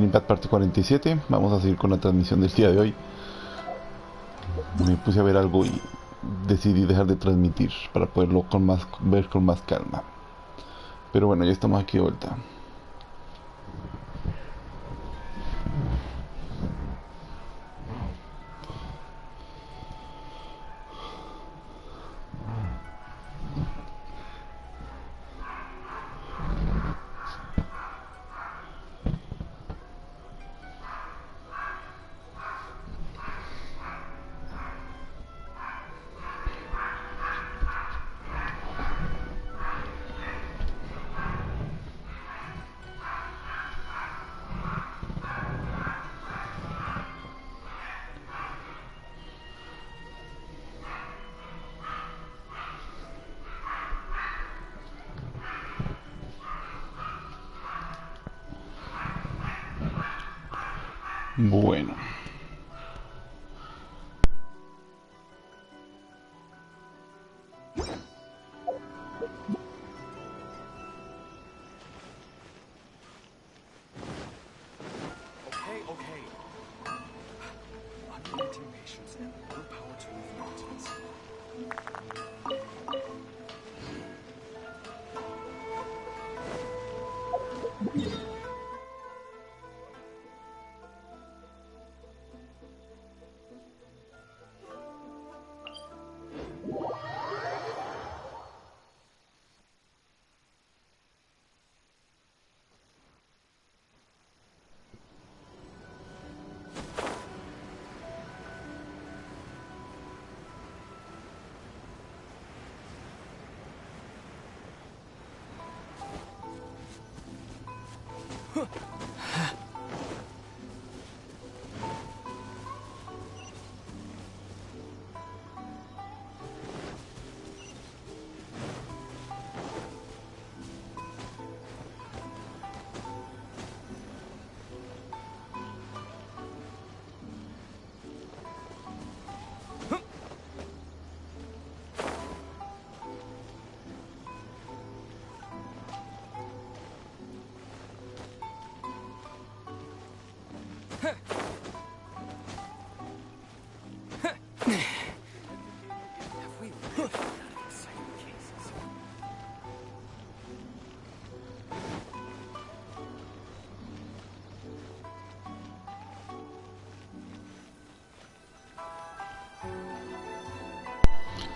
Impact parte 47. Vamos a seguir con la transmisión del día de hoy. Me puse a ver algo y decidí dejar de transmitir para poderlo ver con más calma. Pero bueno, ya estamos aquí de vuelta. Bueno.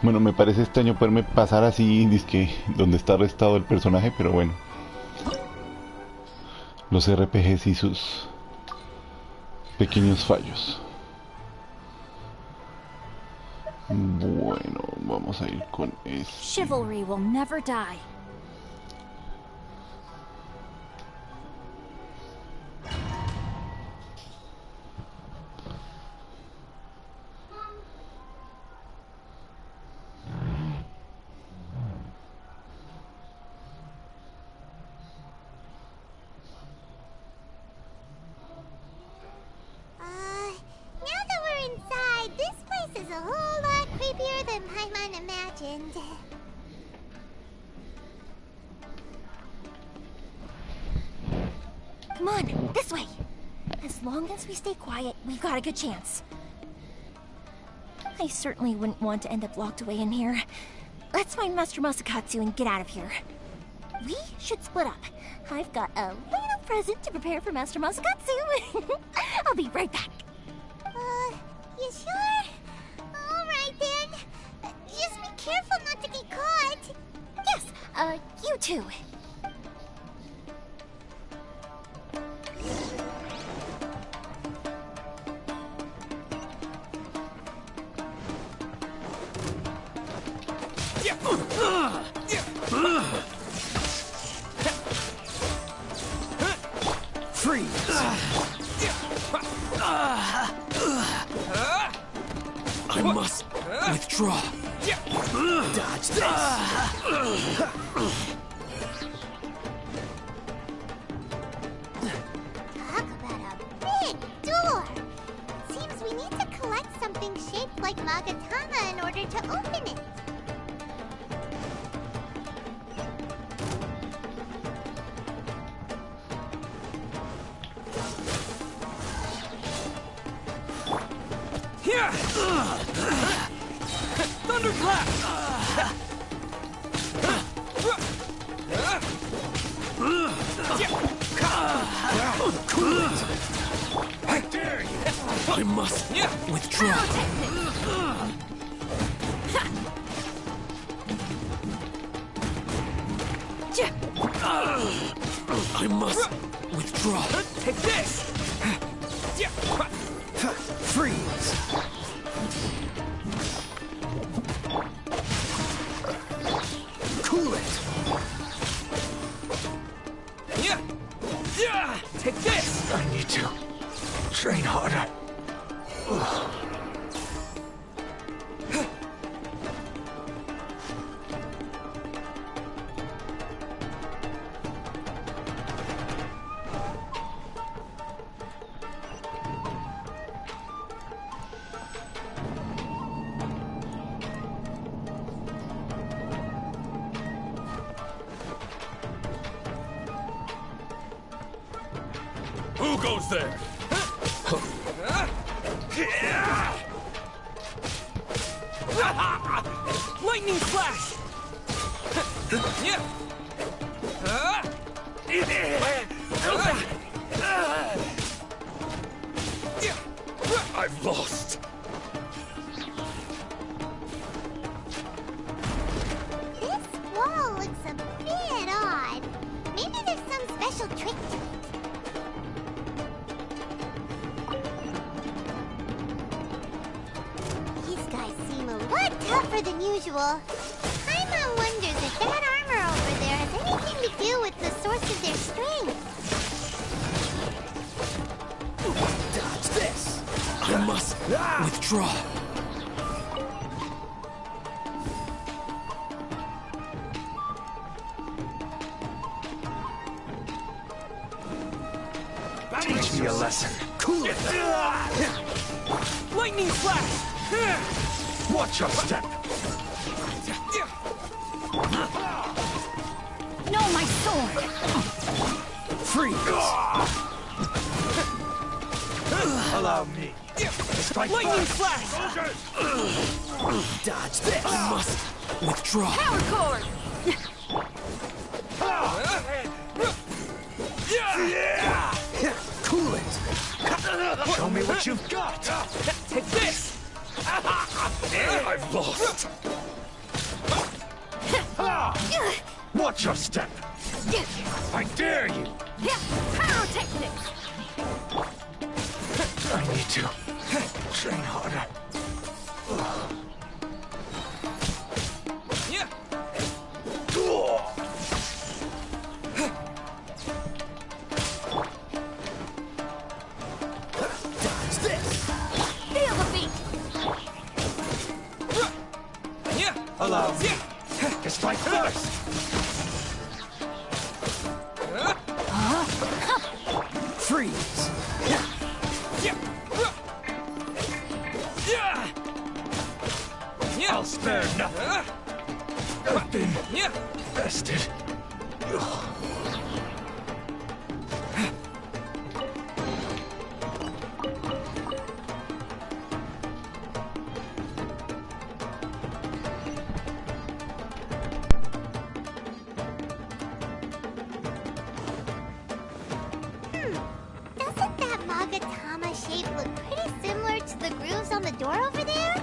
Bueno, me parece extraño poderme pasar así, dizque donde está arrestado el personaje, pero bueno. Los RPGs y sus pequeños fallos. Bueno, vamos a ir con este. Chivalry will never die. Come on, this way. As long as we stay quiet, we've got a good chance. I certainly wouldn't want to end up locked away in here. Let's find Master Masakatsu and get out of here. We should split up. I've got a little present to prepare for Master Masakatsu. I'll be right back. You sure? Alright then. Just be careful not to get caught. Yes, you too. Freeze! I must withdraw. Dodge this. Talk about a big door. Seems we need to collect something shaped like Magatama in order to open it. Yeah. Thunderclap. Cool it. I dare you. I must withdraw. I must withdraw. Take this! Freeze! Cool it! Take this! I need to train harder. Who goes there? Lightning flash! I've lost. This wall looks a bit odd. Maybe there's some special trick to it. These guys seem a lot tougher than usual. Paimon wonders if that armor over there has anything to do with the source of their strength. Dodge this! I must withdraw. Teach me a lesson. Cool it! Lightning flash! Watch your step. No, my sword! Freeze! Allow me. Strike Lightning first. flash! Dodge this! I must withdraw. Power cord! Cool it! Show me what you've got. Take this! I've lost. Watch your step. I dare you. Pyrotechnics! I need to train harder. Dodge this! Feel the beat! Allow me to strike first. Freeze! I'll spare nothing. I've been bested. Doesn't that Magatama shape look pretty similar to the grooves on the door over there?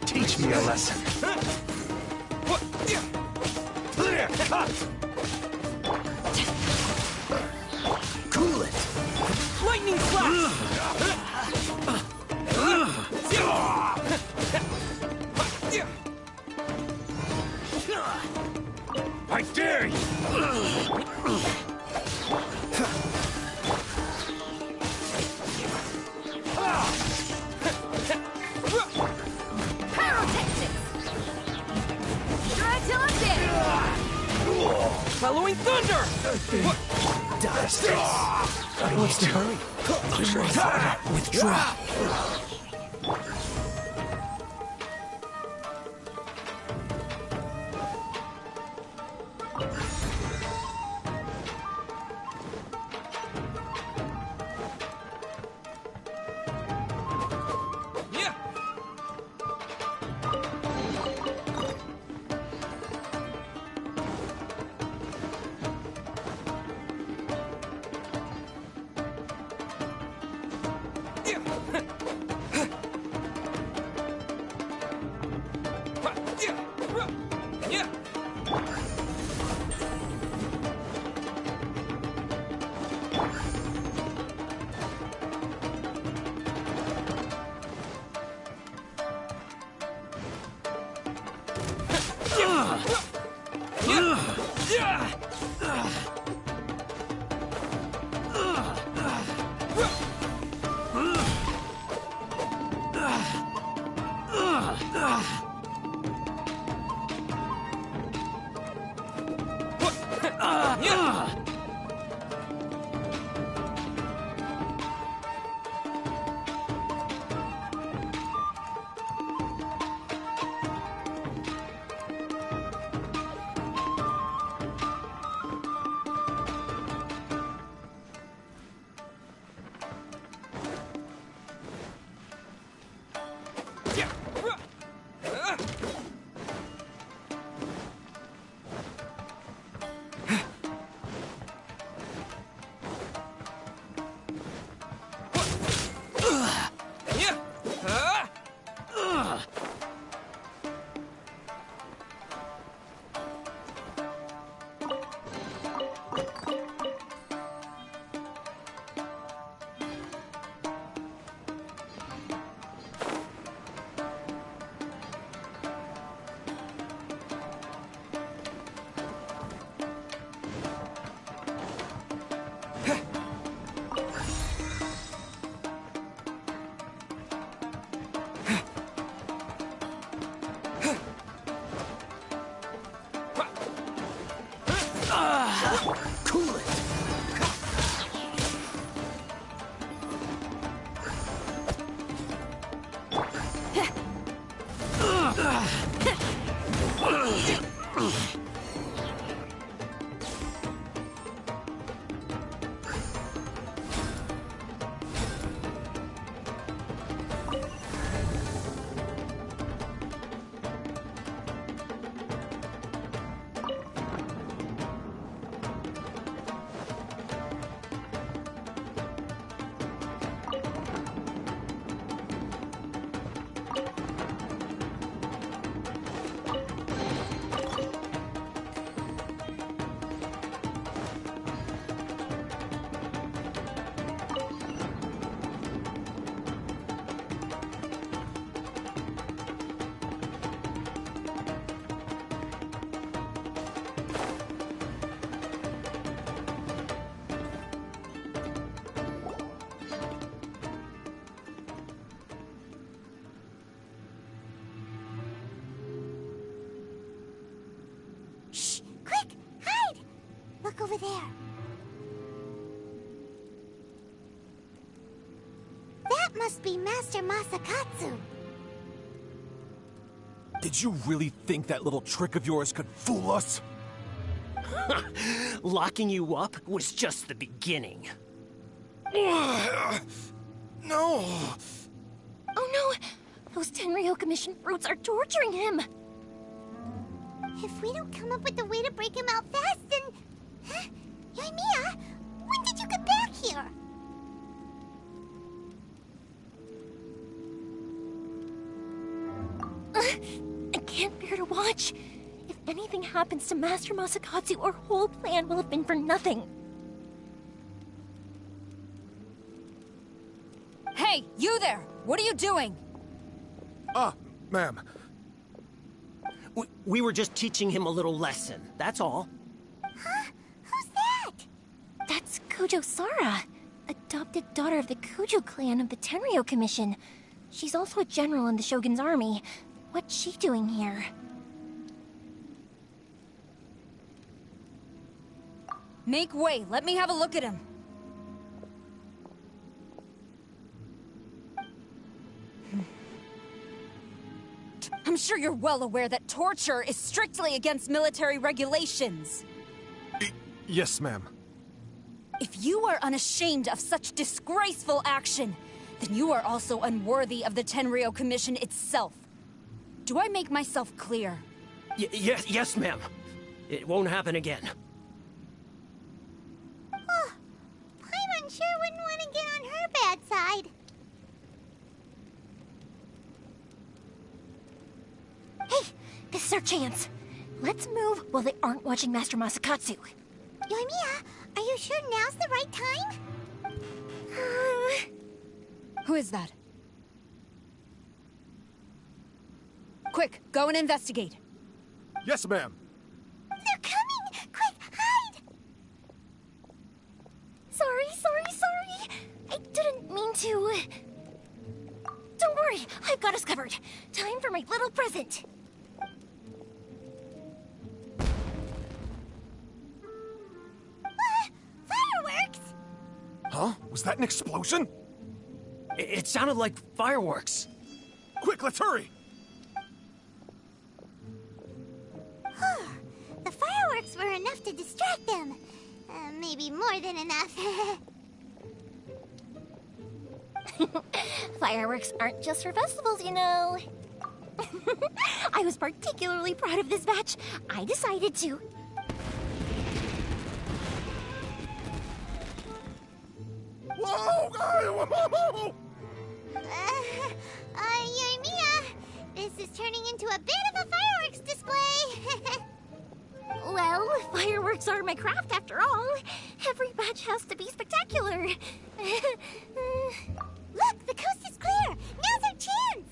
Teach me a lesson. Clear cut. Cool it! Lightning flash! I dare you. Pyrotechnics! Try till I'm dead! Following thunder! I've been Dodge this. I need to hurry. Train harder. Withdraw. Cool it. Over there. That must be Master Masakatsu. Did you really think that little trick of yours could fool us? Locking you up was just the beginning. No! Oh no! Those Tenryou Commission fruits are torturing him! If we don't come up with a way to break him out fast, then... Huh? Yoimiya, when did you get back here? I can't bear to watch. If anything happens to Master Masakatsu, our whole plan will have been for nothing. Hey, you there! What are you doing? Ma'am. We were just teaching him a little lesson, that's all. Huh? Who's that? That's Kujo Sara, adopted daughter of the Kujo clan of the Tenryou Commission. She's also a general in the Shogun's army. What's she doing here? Make way. Let me have a look at him. I'm sure you're well aware that torture is strictly against military regulations. Yes, ma'am. If you are unashamed of such disgraceful action, then you are also unworthy of the Tenryou Commission itself. Do I make myself clear? Yes, ma'am. It won't happen again. Oh, Paimon sure wouldn't want to get on her bad side. Hey, this is our chance. Let's move while they aren't watching Master Masakatsu. Yoimiya, are you sure now's the right time? Who is that? Quick, go and investigate. Yes, ma'am. They're coming! Quick, hide! Sorry. I didn't mean to. Don't worry, I've got us covered. Time for my little present. Fireworks! Huh? Was that an explosion? It sounded like fireworks. Quick, let's hurry! The fireworks were enough to distract them. Maybe more than enough. Fireworks aren't just for festivals, you know. I was particularly proud of this batch. I decided to. Whoa! Yoimiya, this is turning into a bit of a fireworks display. Well, fireworks are my craft after all. Every batch has to be spectacular. Look, the coast is clear. Now's our chance.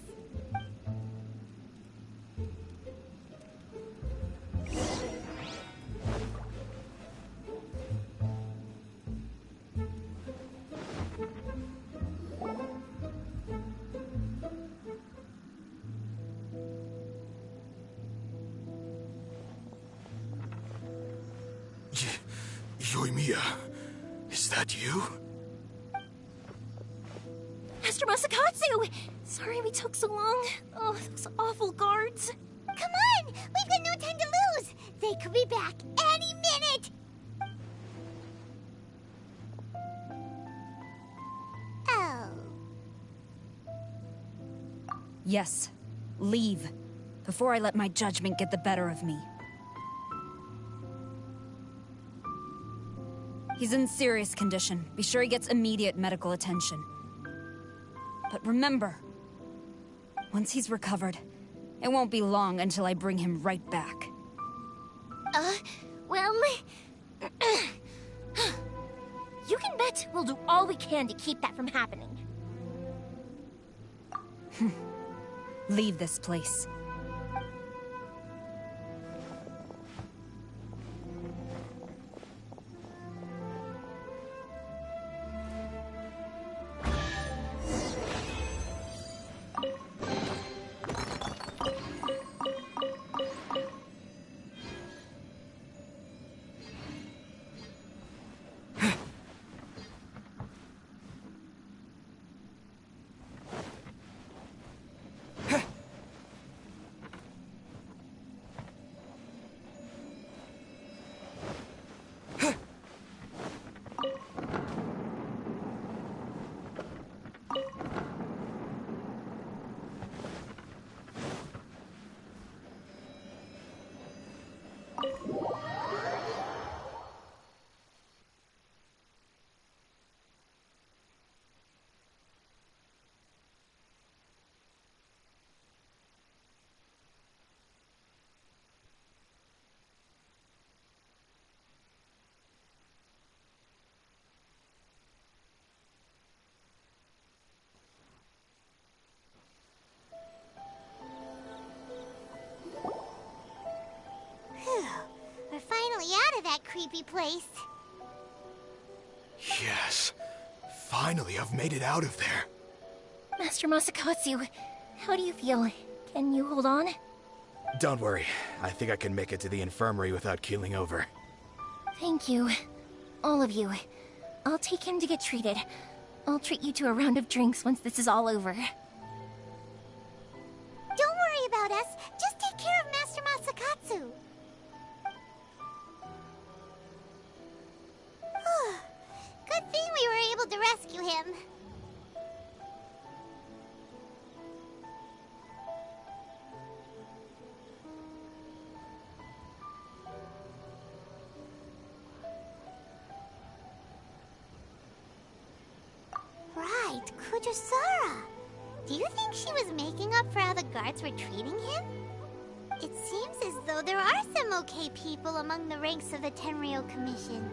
Yoimiya, is that you? Master Masakatsu! Sorry we took so long. Oh, those awful guards. Come on, we've got no time to lose. They could be back any minute. Oh. Yes, leave. Before I let my judgment get the better of me. He's in serious condition. Be sure he gets immediate medical attention. But remember, once he's recovered, it won't be long until I bring him right back. Well... you can bet we'll do all we can to keep that from happening. Leave this place. We're finally out of that creepy place. Yes. Finally, I've made it out of there. Master Masakatsu, how do you feel? Can you hold on? Don't worry. I think I can make it to the infirmary without keeling over. Thank you. All of you. I'll take him to get treated. I'll treat you to a round of drinks once this is all over. Don't worry about us. Just take care of Master Masakatsu. Good thing we were able to rescue him. Right, Kujosara. Do you think she was making up for how the guards were treating him? It seems as though there are some okay people among the ranks of the Tenryou Commission.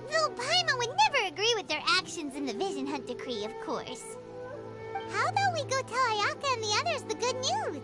Though Paimon would never agree with their actions in the Vision Hunt Decree, of course. How about we go tell Ayaka and the others the good news?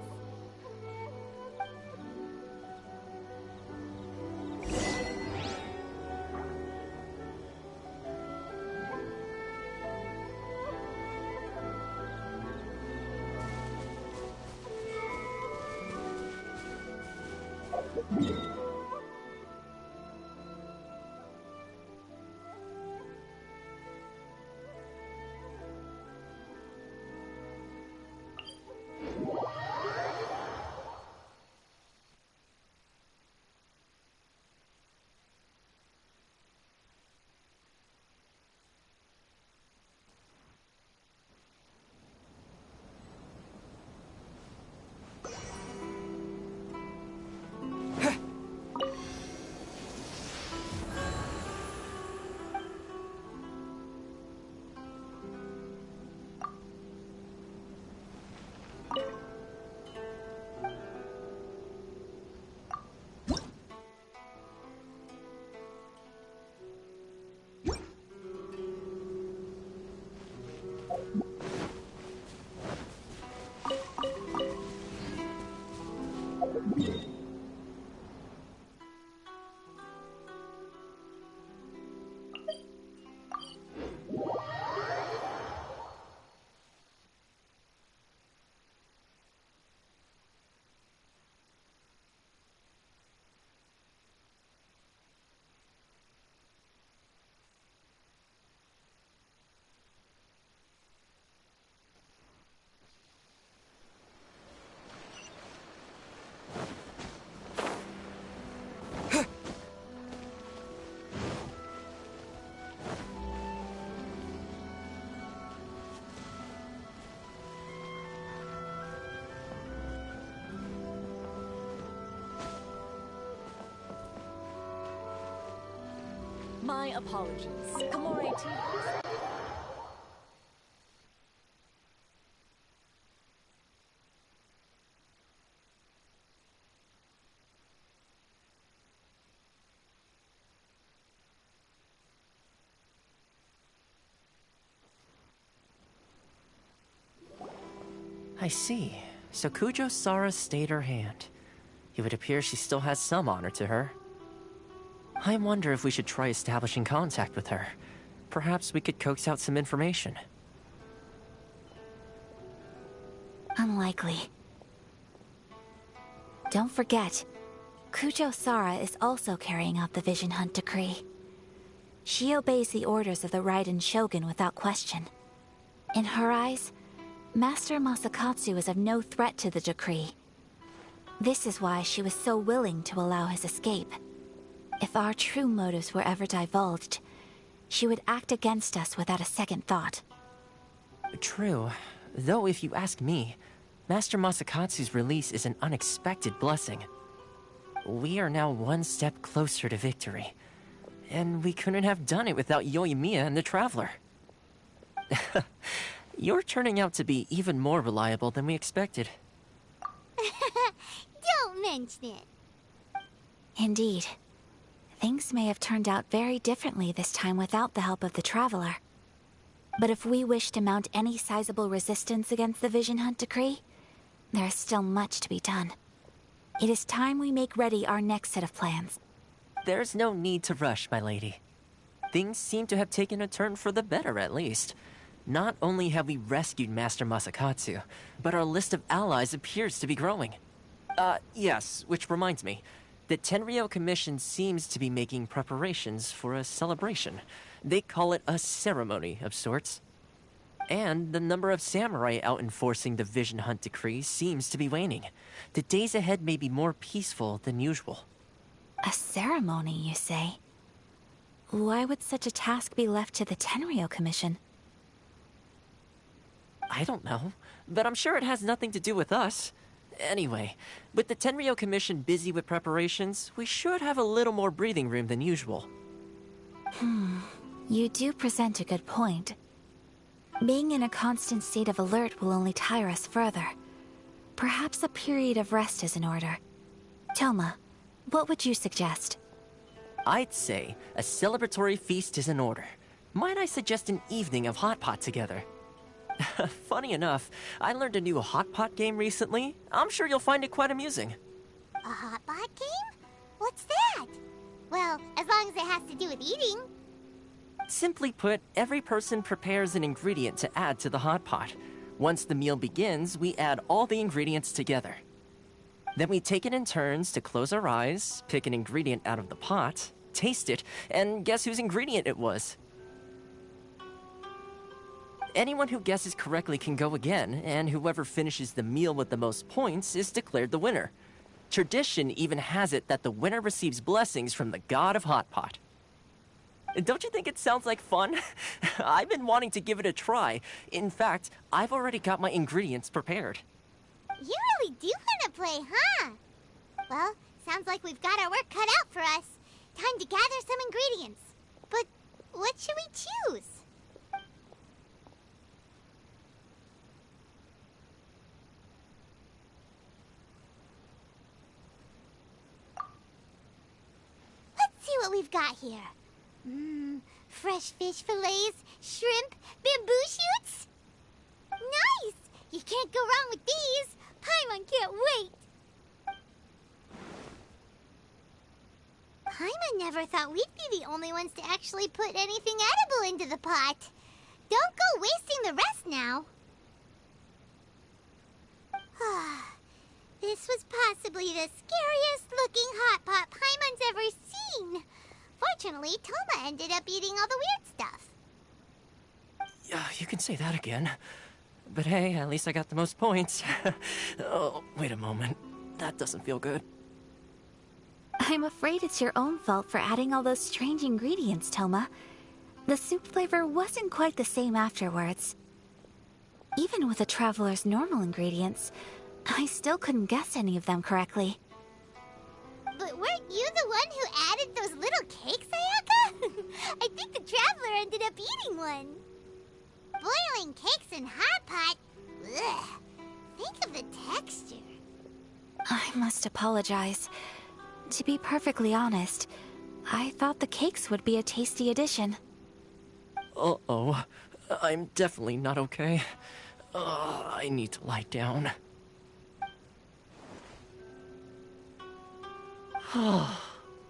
My apologies. Komore too. I see. So Kujo-Sara stayed her hand. It would appear she still has some honor to her. I wonder if we should try establishing contact with her. Perhaps we could coax out some information. Unlikely. Don't forget, Kujo-Sara is also carrying out the Vision Hunt Decree. She obeys the orders of the Raiden Shogun without question. In her eyes, Master Masakatsu is of no threat to the decree. This is why she was so willing to allow his escape. If our true motives were ever divulged, she would act against us without a second thought. True. Though if you ask me, Master Masakatsu's release is an unexpected blessing. We are now one step closer to victory. And we couldn't have done it without Yoimiya and the Traveler. You're turning out to be even more reliable than we expected. Don't mention it. Indeed. Things may have turned out very differently this time without the help of the Traveler. But if we wish to mount any sizable resistance against the Vision Hunt Decree, there is still much to be done. It is time we make ready our next set of plans. There's no need to rush, my lady. Things seem to have taken a turn for the better, at least. Not only have we rescued Master Masakatsu, but our list of allies appears to be growing. Yes, which reminds me. The Tenryou Commission seems to be making preparations for a celebration. They call it a ceremony of sorts. And the number of samurai out enforcing the Vision Hunt decree seems to be waning. The days ahead may be more peaceful than usual. A ceremony, you say? Why would such a task be left to the Tenryou Commission? I don't know, but I'm sure it has nothing to do with us. Anyway, with the Tenryou Commission busy with preparations, we should have a little more breathing room than usual. You do present a good point. Being in a constant state of alert will only tire us further. Perhaps a period of rest is in order. Toma, what would you suggest? I'd say a celebratory feast is in order. Might I suggest an evening of hot pot together? Funny enough, I learned a new hot pot game recently. I'm sure you'll find it quite amusing. A hot pot game? What's that? Well, as long as it has to do with eating. Simply put, every person prepares an ingredient to add to the hot pot. Once the meal begins, we add all the ingredients together. Then we take it in turns to close our eyes, pick an ingredient out of the pot, taste it, and guess whose ingredient it was. Anyone who guesses correctly can go again, and whoever finishes the meal with the most points is declared the winner. Tradition even has it that the winner receives blessings from the god of hot pot. Don't you think it sounds like fun? I've been wanting to give it a try. In fact, I've already got my ingredients prepared. You really do want to play, huh? Well, sounds like we've got our work cut out for us. Time to gather some ingredients. But what should we choose? Let's see what we've got here. Fresh fish fillets, shrimp, bamboo shoots. Nice! You can't go wrong with these. Paimon can't wait. Paimon never thought we'd be the only ones to actually put anything edible into the pot. Don't go wasting the rest now. This was possibly the scariest looking hot pot Paimon's ever seen. Fortunately, Toma ended up eating all the weird stuff. Yeah, you can say that again. But hey, at least I got the most points. Oh, wait a moment. That doesn't feel good. I'm afraid it's your own fault for adding all those strange ingredients, Toma. The soup flavor wasn't quite the same afterwards. Even with the traveler's normal ingredients, I still couldn't guess any of them correctly. But weren't you the one who added those little cakes, Ayaka? I think the traveler ended up eating one. Boiling cakes in hot pot? Ugh. Think of the texture. I must apologize. To be perfectly honest, I thought the cakes would be a tasty addition. Uh-oh. I'm definitely not okay. I need to lie down.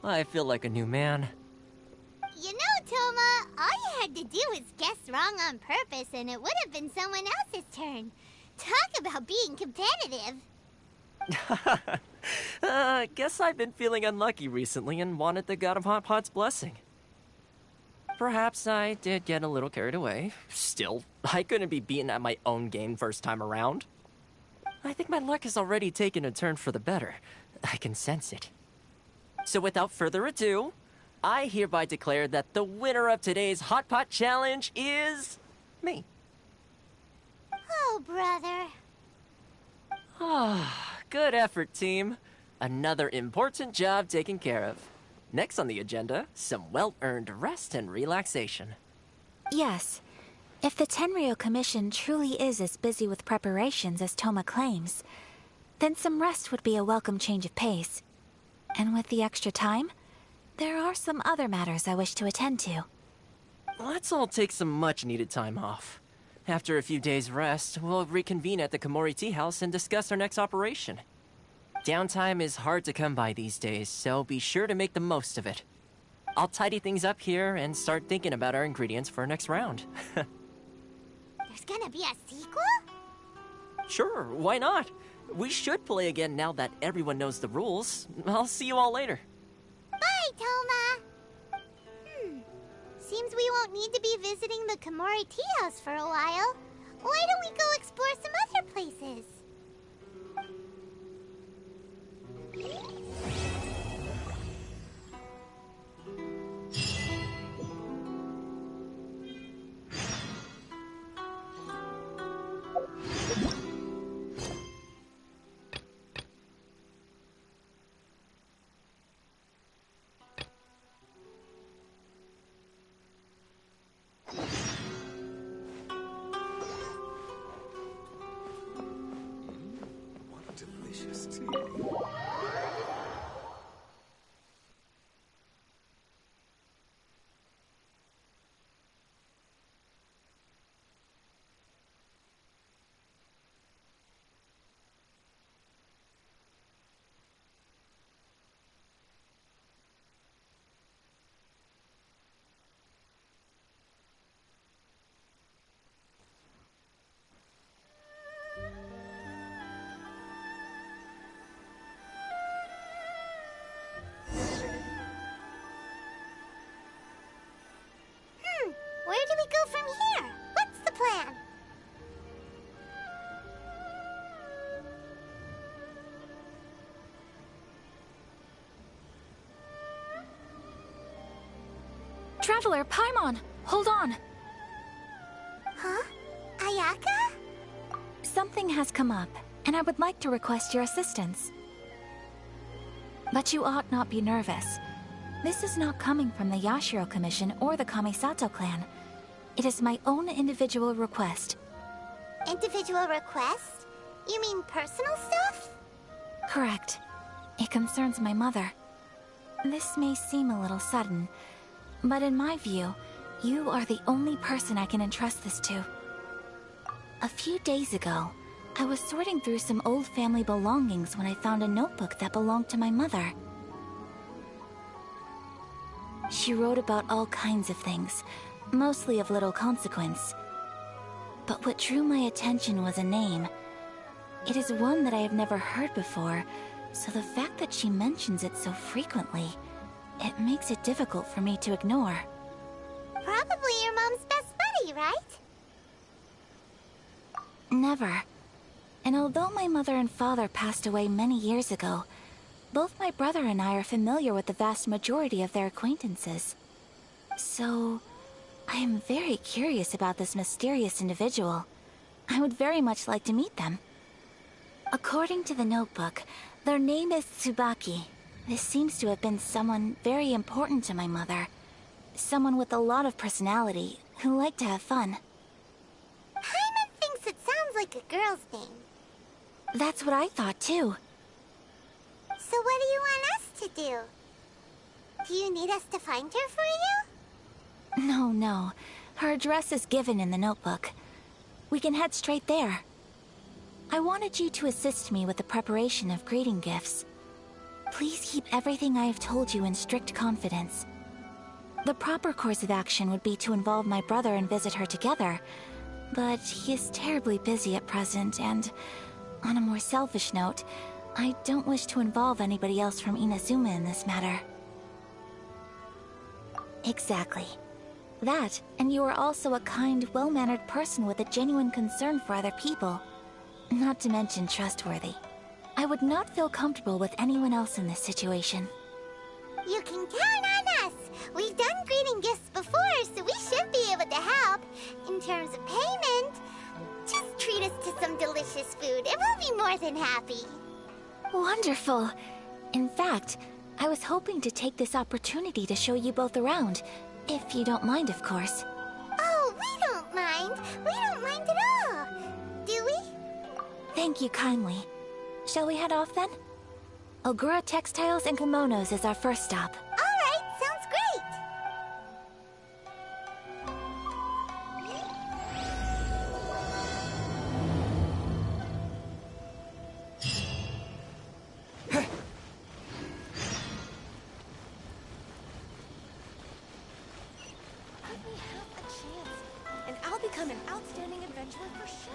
I feel like a new man. You know, Toma, all you had to do was guess wrong on purpose and it would have been someone else's turn. Talk about being competitive. Guess I've been feeling unlucky recently and wanted the god of hot pot's blessing. Perhaps I did get a little carried away. Still, I couldn't be beaten at my own game first time around. I think my luck has already taken a turn for the better. I can sense it. So without further ado, I hereby declare that the winner of today's Hot Pot Challenge is... me. Oh, brother. Good effort, team. Another important job taken care of. Next on the agenda, some well-earned rest and relaxation. Yes. If the Tenryou Commission truly is as busy with preparations as Toma claims, then some rest would be a welcome change of pace. And with the extra time, there are some other matters I wish to attend to. Let's all take some much-needed time off. After a few days' rest, we'll reconvene at the Komori Tea House and discuss our next operation. Downtime is hard to come by these days, so be sure to make the most of it. I'll tidy things up here and start thinking about our ingredients for our next round. There's gonna be a sequel? Sure, why not? We should play again now that everyone knows the rules. I'll see you all later. Bye, Toma! Seems we won't need to be visiting the Komori tea house for a while. Why don't we go explore some other places? What delicious tea. Where do we go from here? What's the plan? Traveler, Paimon, hold on. Huh? Ayaka? Something has come up, and I would like to request your assistance. But you ought not be nervous. This is not coming from the Yashiro Commission or the Kamisato clan. It is my own individual request. Individual request? You mean personal stuff? Correct. It concerns my mother. This may seem a little sudden, but in my view, you are the only person I can entrust this to. A few days ago, I was sorting through some old family belongings when I found a notebook that belonged to my mother. She wrote about all kinds of things, mostly of little consequence. But what drew my attention was a name. It is one that I have never heard before, so the fact that she mentions it so frequently, it makes it difficult for me to ignore. Probably your mom's best buddy, right? Never. And although my mother and father passed away many years ago, both my brother and I are familiar with the vast majority of their acquaintances. So, I am very curious about this mysterious individual. I would very much like to meet them. According to the notebook, their name is Tsubaki. This seems to have been someone very important to my mother. Someone with a lot of personality, who liked to have fun. Paimon thinks it sounds like a girl's name. That's what I thought too. So what do you want us to do? Do you need us to find her for you? No. Her address is given in the notebook. We can head straight there. I wanted you to assist me with the preparation of greeting gifts. Please keep everything I have told you in strict confidence. The proper course of action would be to involve my brother and visit her together, but he is terribly busy at present, and on a more selfish note, I don't wish to involve anybody else from Inazuma in this matter. Exactly. That, and you are also a kind, well-mannered person with a genuine concern for other people. Not to mention trustworthy. I would not feel comfortable with anyone else in this situation. You can count on us! We've done greeting gifts before, so we should be able to help. In terms of payment, just treat us to some delicious food and we'll be more than happy. Wonderful! In fact, I was hoping to take this opportunity to show you both around, if you don't mind, of course. Oh, we don't mind. We don't mind at all. Do we? Thank you kindly. Shall we head off then? Ogura Textiles and Kimonos is our first stop. Alright, sounds great! Let me have a chance, and I'll become an outstanding adventurer for sure.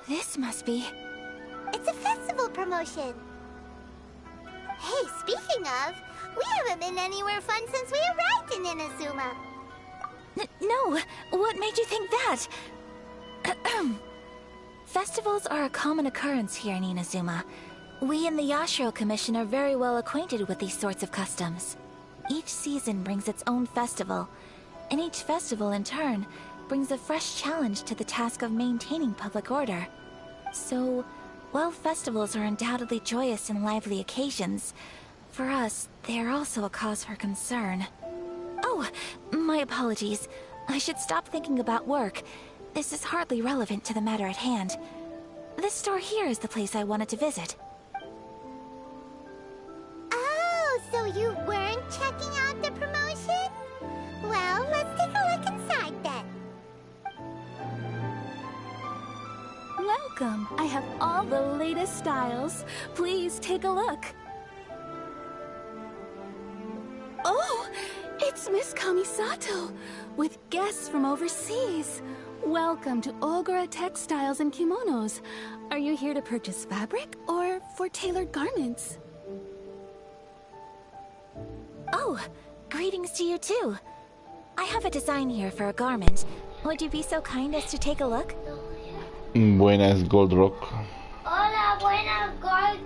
This must be... It's a festival promotion. Hey, speaking of, we haven't been anywhere fun since we arrived in Inazuma. No, what made you think that? Festivals are a common occurrence here in Inazuma. We in the Yashiro Commission are very well acquainted with these sorts of customs. Each season brings its own festival, and each festival in turn brings a fresh challenge to the task of maintaining public order. So, while festivals are undoubtedly joyous and lively occasions, for us, they are also a cause for concern. Oh, my apologies. I should stop thinking about work. This is hardly relevant to the matter at hand. This store here is the place I wanted to visit. Oh, so you weren't checking out the promotion? Well, let's take a look inside then. Welcome. I have all the latest styles. Please take a look. Oh, it's Miss Kamisato, with guests from overseas. Welcome to Ogura Textiles and Kimonos. Are you here to purchase fabric or for tailored garments? Oh, greetings to you too. I have a design here for a garment. Would you be so kind as to take a look? Buenas, Gold Rock. Hola, buenas, Gold.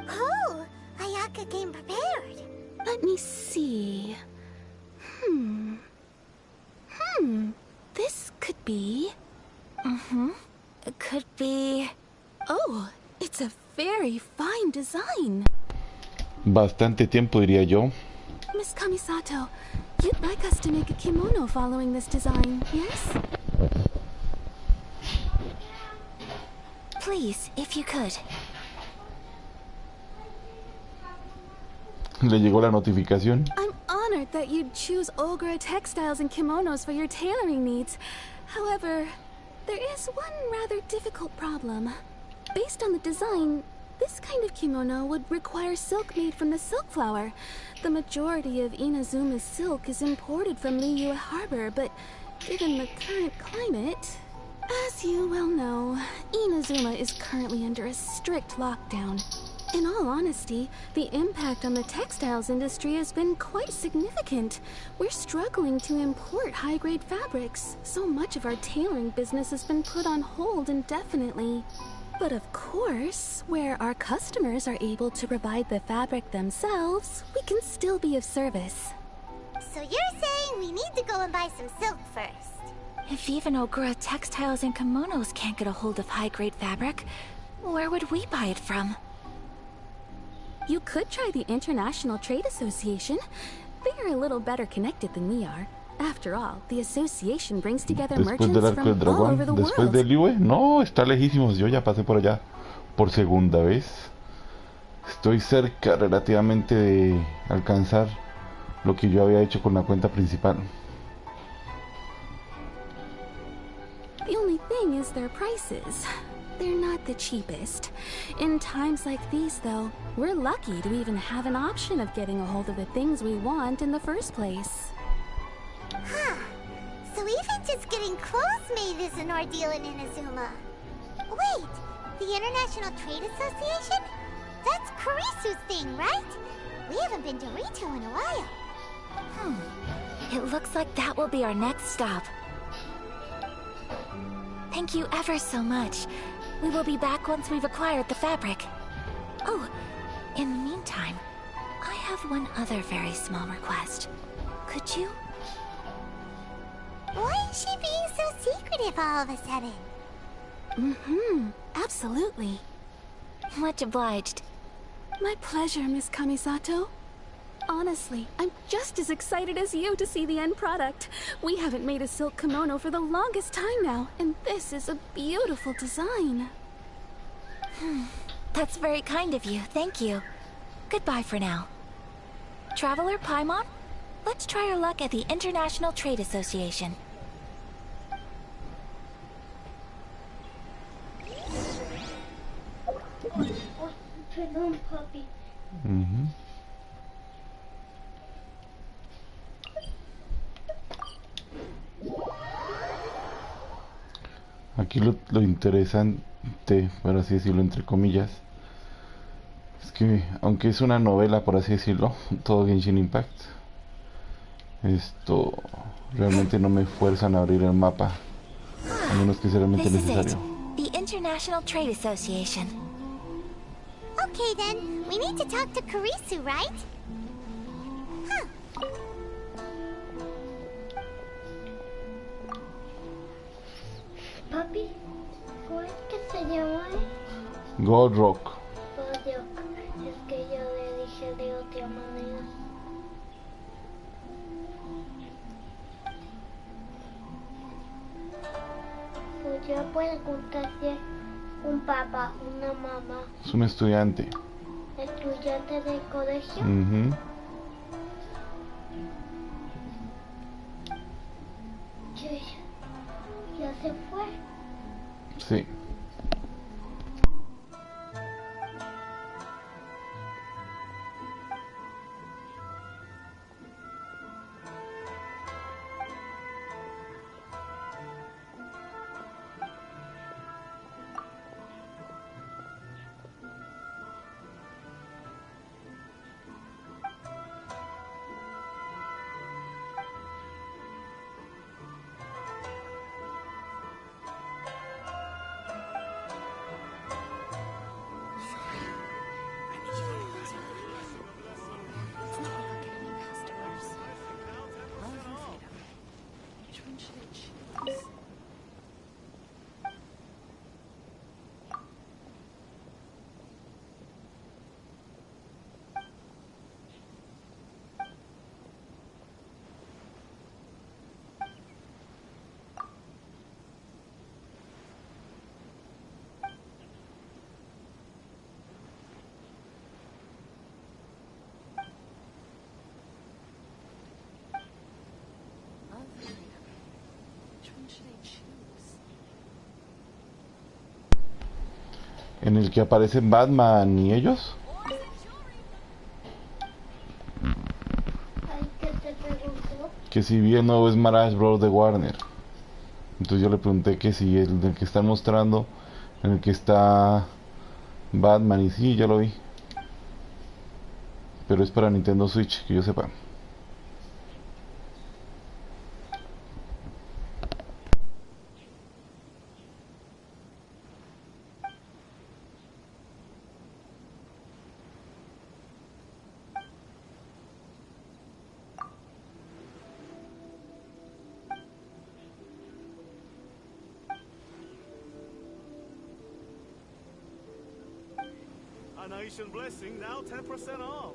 Oh, Ayaka came prepared. Let me see. This could be... It could be... Oh, it's a very fine design. Bastante tiempo, diría yo. Miss Kamisato, you'd like us to make a kimono following this design, yes? Please, if you could. Le llegó la notificación. I'm honored that you'd choose Ogura Textiles and Kimonos for your tailoring needs. However, there is one rather difficult problem. Based on the design, this kind of kimono would require silk made from the silk flower. The majority of Inazuma's silk is imported from Liyue Harbor, but given the current climate... As you well know, Inazuma is currently under a strict lockdown. In all honesty, the impact on the textiles industry has been quite significant. We're struggling to import high-grade fabrics. So much of our tailoring business has been put on hold indefinitely. But of course, where our customers are able to provide the fabric themselves, we can still be of service. So you're saying we need to go and buy some silk first? If even Ogura Textiles and Kimonos can't get a hold of high-grade fabric, where would we buy it from? You could try the International Trade Association. They are a little better connected than we are. After all, the association brings together merchants from all over the world. Después del Liyue, no, está lejísimos. Yo ya pasé por allá por segunda vez. Estoy cerca relativamente de alcanzar lo que yo había hecho con la cuenta principal. The only thing is their prices. They're not the cheapest. In times like these, though, we're lucky to even have an option of getting a hold of the things we want in the first place. Huh. So even just getting clothes made is an ordeal in Inazuma. Wait, the International Trade Association? That's Kurisu's thing, right? We haven't been to Rito in a while. It looks like that will be our next stop. Thank you ever so much. We will be back once we've acquired the fabric. Oh, in the meantime, I have one other very small request. Could you? Why is she being so secretive all of a sudden? Absolutely. Much obliged. My pleasure, Miss Kamisato. Honestly, I'm just as excited as you to see the end product. We haven't made a silk kimono for the longest time now, and this is a beautiful design. That's very kind of you, thank you. Goodbye for now. Traveler Paimon, let's try our luck at the International Trade Association. Aquí lo interesante, por así decirlo, entre comillas, es que aunque es una novela, por así decirlo, todo Genshin Impact, esto realmente no me fuerzan a abrir el mapa, a menos que sea realmente This is it. necesario. The International Trade Association. Okay then, we need to talk to Kurisu, right? Huh. Papi, ¿cómo es que se llama? Gold Rock. Odio, es que yo le dije de otra manera. Pues yo puedo contarle un papá, una mamá, Es un estudiante. estudiante del colegio. Ujú. Sí, ya se fue. Sí. En el que aparecen Batman y ellos. Ay, ¿qué te preguntó? Que si vi el nuevo Smash Bros. De Warner. Entonces yo le pregunté que si el del que están mostrando, en el que está Batman, y sí, ya lo vi. Pero es para Nintendo Switch, que yo sepa. Nation Blessing now 10% off.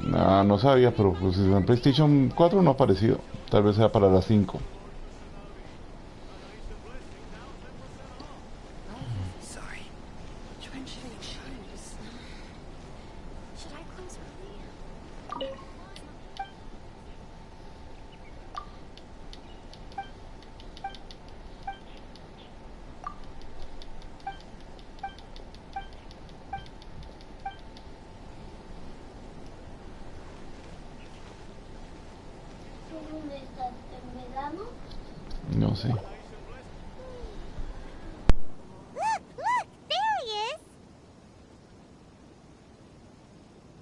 No, no sabía, pero pues en el PlayStation 4 no ha aparecido. Tal vez sea para la 5. ¿Dónde estás en verano? No sé. Look! There he is!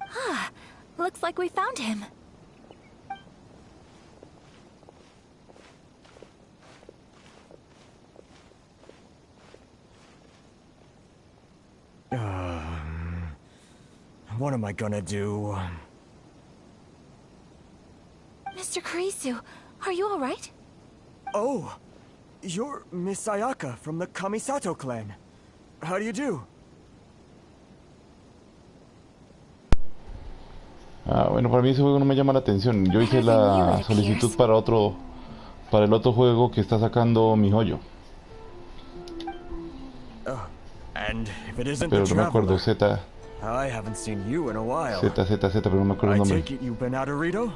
Ah, looks like we found him. What am I gonna do? Mr. Kurisu, Are you alright? Oh, you're Miss Ayaka from the Kamisato clan. How do you do? Ah, bueno, para mí ese juego no me llama la atención. Yo hice la solicitud para el otro juego que está sacando mi joyo. And if it isn't Pero the no me acuerdo, Traveler, I haven't seen you in a while. Z, pero no me acuerdo el I nombre. take it you've been out of Rito?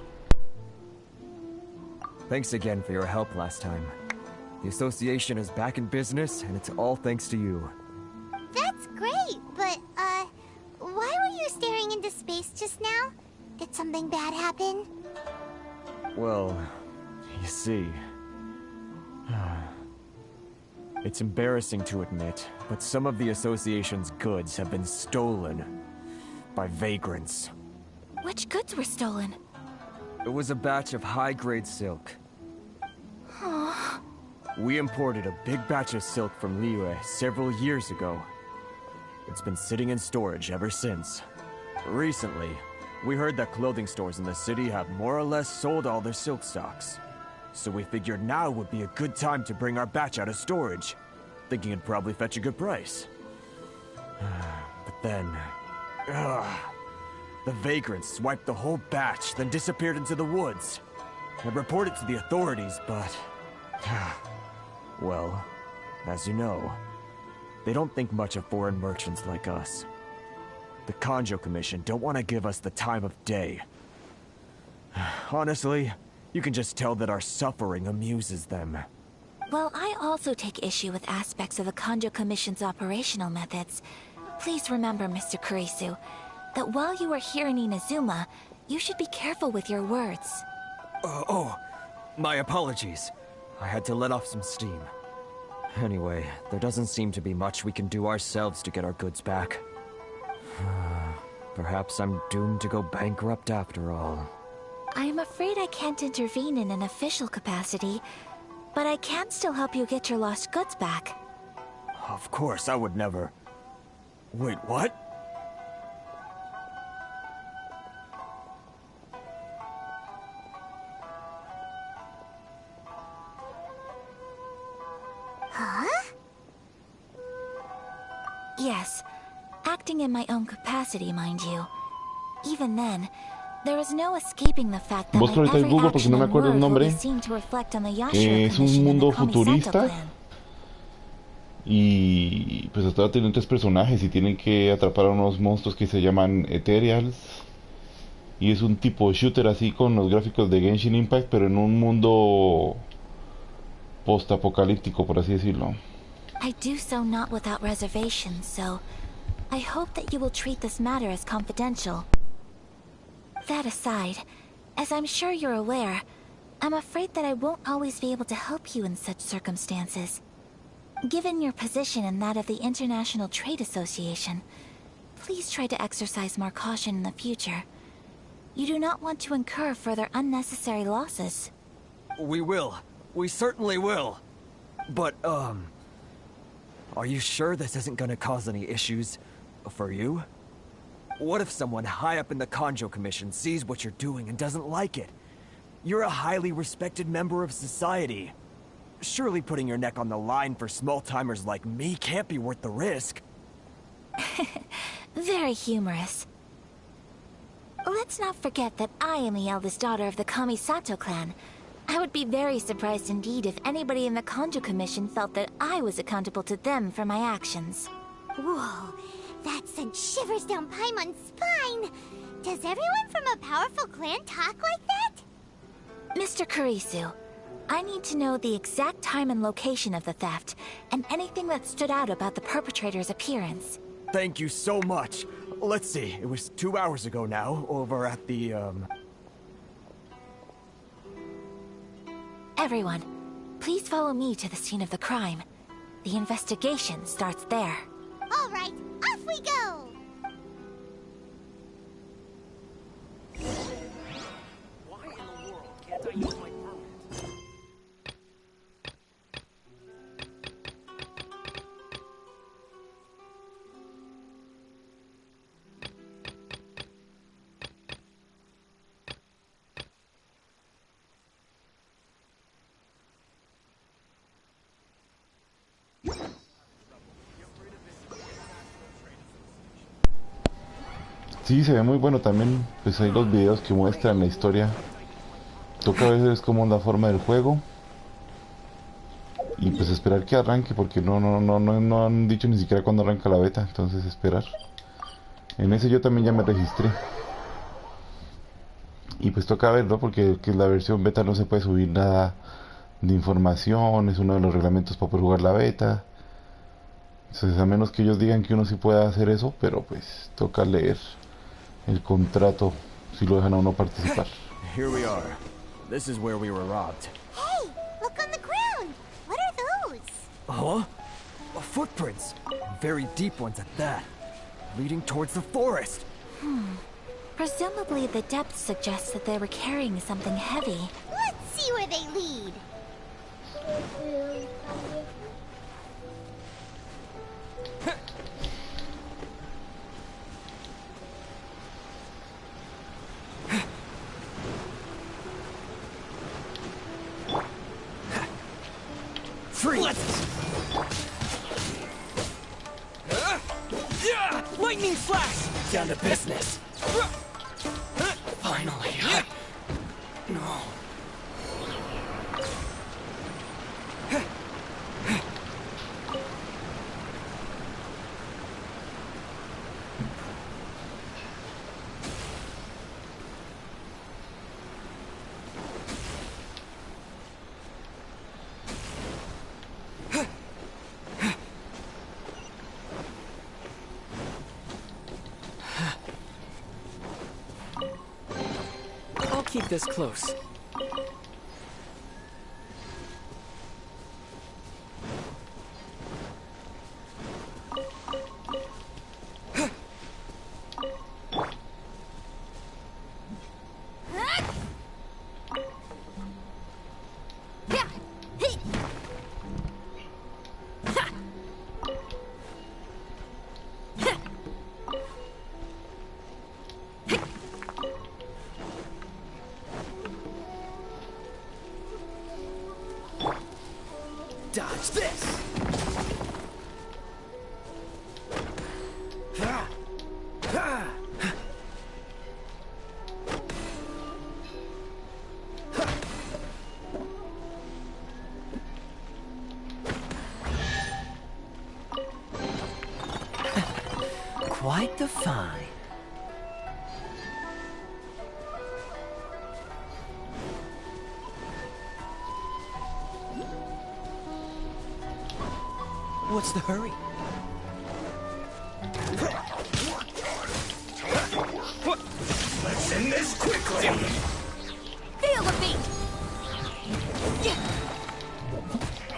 Thanks again for your help last time. The association is back in business, and it's all thanks to you. That's great, but, why were you staring into space just now? Did something bad happen? Well, you see... It's embarrassing to admit, but some of the association's goods have been stolen by vagrants. Which goods were stolen? It was a batch of high-grade silk. We imported a big batch of silk from Liyue several years ago. It's been sitting in storage ever since. Recently, we heard that clothing stores in the city have more or less sold all their silk stocks. So we figured now would be a good time to bring our batch out of storage, thinking it'd probably fetch a good price. But then... the vagrants swiped the whole batch, then disappeared into the woods. I reported to the authorities, but... well, as you know, they don't think much of foreign merchants like us. The Kanjo Commission don't want to give us the time of day. Honestly, you can just tell that our suffering amuses them. Well, I also take issue with aspects of the Kanjo Commission's operational methods. Please remember, Mr. Kurisu, that while you are here in Inazuma, you should be careful with your words. My apologies. I had to let off some steam. Anyway, there doesn't seem to be much we can do ourselves to get our goods back. Perhaps I'm doomed to go bankrupt after all. I am afraid I can't intervene in an official capacity, but I can still help you get your lost goods back. Of course, I would never... Wait, what? Huh? Yes, acting in my own capacity, mind you. Even then, there is no escaping the fact that Busco ahorita en Google porque no me acuerdo el nombre. Es un mundo futurista. Y pues hasta ahora tienen 3 personajes y tienen que atrapar a unos monstruos que se llaman Ethereals. Y es un tipo shooter así con los gráficos de Genshin Impact, pero en un mundo post-apocalíptico, por así decirlo. I do so not without reservation, so I hope that you will treat this matter as confidential. That aside, as I'm sure you're aware, I'm afraid that I won't always be able to help you in such circumstances. Given your position and that of the International Trade Association, please try to exercise more caution in the future. You do not want to incur further unnecessary losses. We will. We certainly will. But, are you sure this isn't gonna cause any issues for you? What if someone high up in the Kanjo Commission sees what you're doing and doesn't like it? You're a highly respected member of society. Surely putting your neck on the line for small-timers like me can't be worth the risk. Very humorous. Let's not forget that I am the eldest daughter of the Kamisato clan. I would be very surprised indeed if anybody in the Kanjo Commission felt that I was accountable to them for my actions. Whoa, that sent shivers down Paimon's spine! Does everyone from a powerful clan talk like that? Mr. Kurisu, I need to know the exact time and location of the theft, and anything that stood out about the perpetrator's appearance. Thank you so much. Let's see, it was 2 hours ago now, over at the, Everyone, please follow me to the scene of the crime. The investigation starts there. All right, off we go! Why in the world can't I use my permit? Sí, se ve muy bueno también. Pues hay los videos que muestran la historia. Toca a veces como la forma del juego. Y pues esperar que arranque, porque no han dicho ni siquiera cuándo arranca la beta. Entonces esperar. En ese yo también ya me registré. Y pues toca verlo, porque que la versión beta no se puede subir nada de información. Es uno de los reglamentos para poder jugar la beta. Entonces, a menos que ellos digan que uno sí pueda hacer eso, pero pues toca leer el contrato si lo dejan a uno participar. Here we are. This is where we were robbed. Hey, look on the ground. What are those? Huh? Footprints. Very deep ones at that. Leading towards the forest. Presumably the depth suggests that they were carrying something heavy. Let's see where they lead. Freeze! Lightning flash! Down to business. Finally. No. I'll keep this close. Dodge this. Quite the find. What's the hurry? Let's end this quickly. Feel the beat!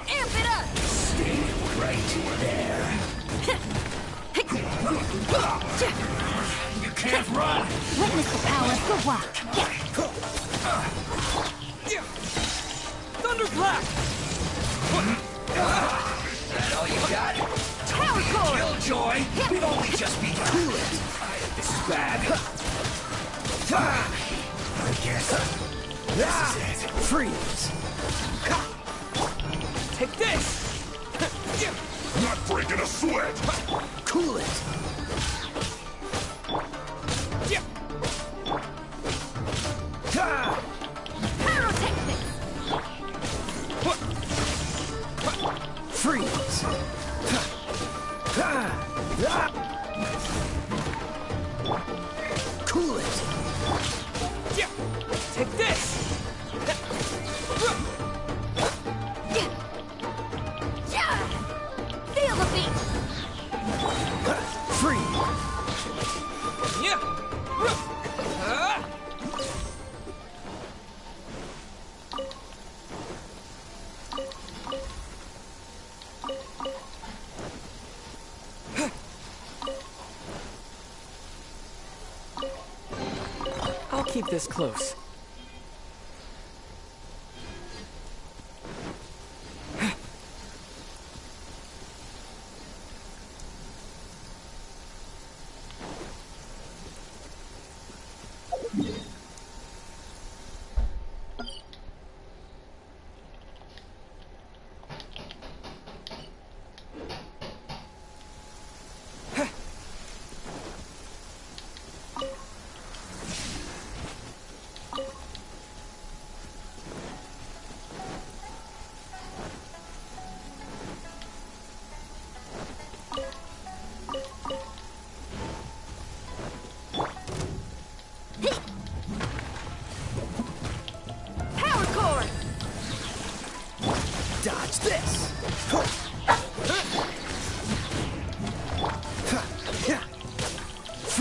Amp it up! Stay right there. You can't run. Witness the power of the rock. Thunderclap! That all you got? Power core! Killjoy? We've only just begun. This is bad. I guess this is it. Freeze! Take this! Not breaking a sweat. Cool it! Pyrotechnics! Freeze! Cool it! Take this! Feel the beat! Freeze! I'll keep this close.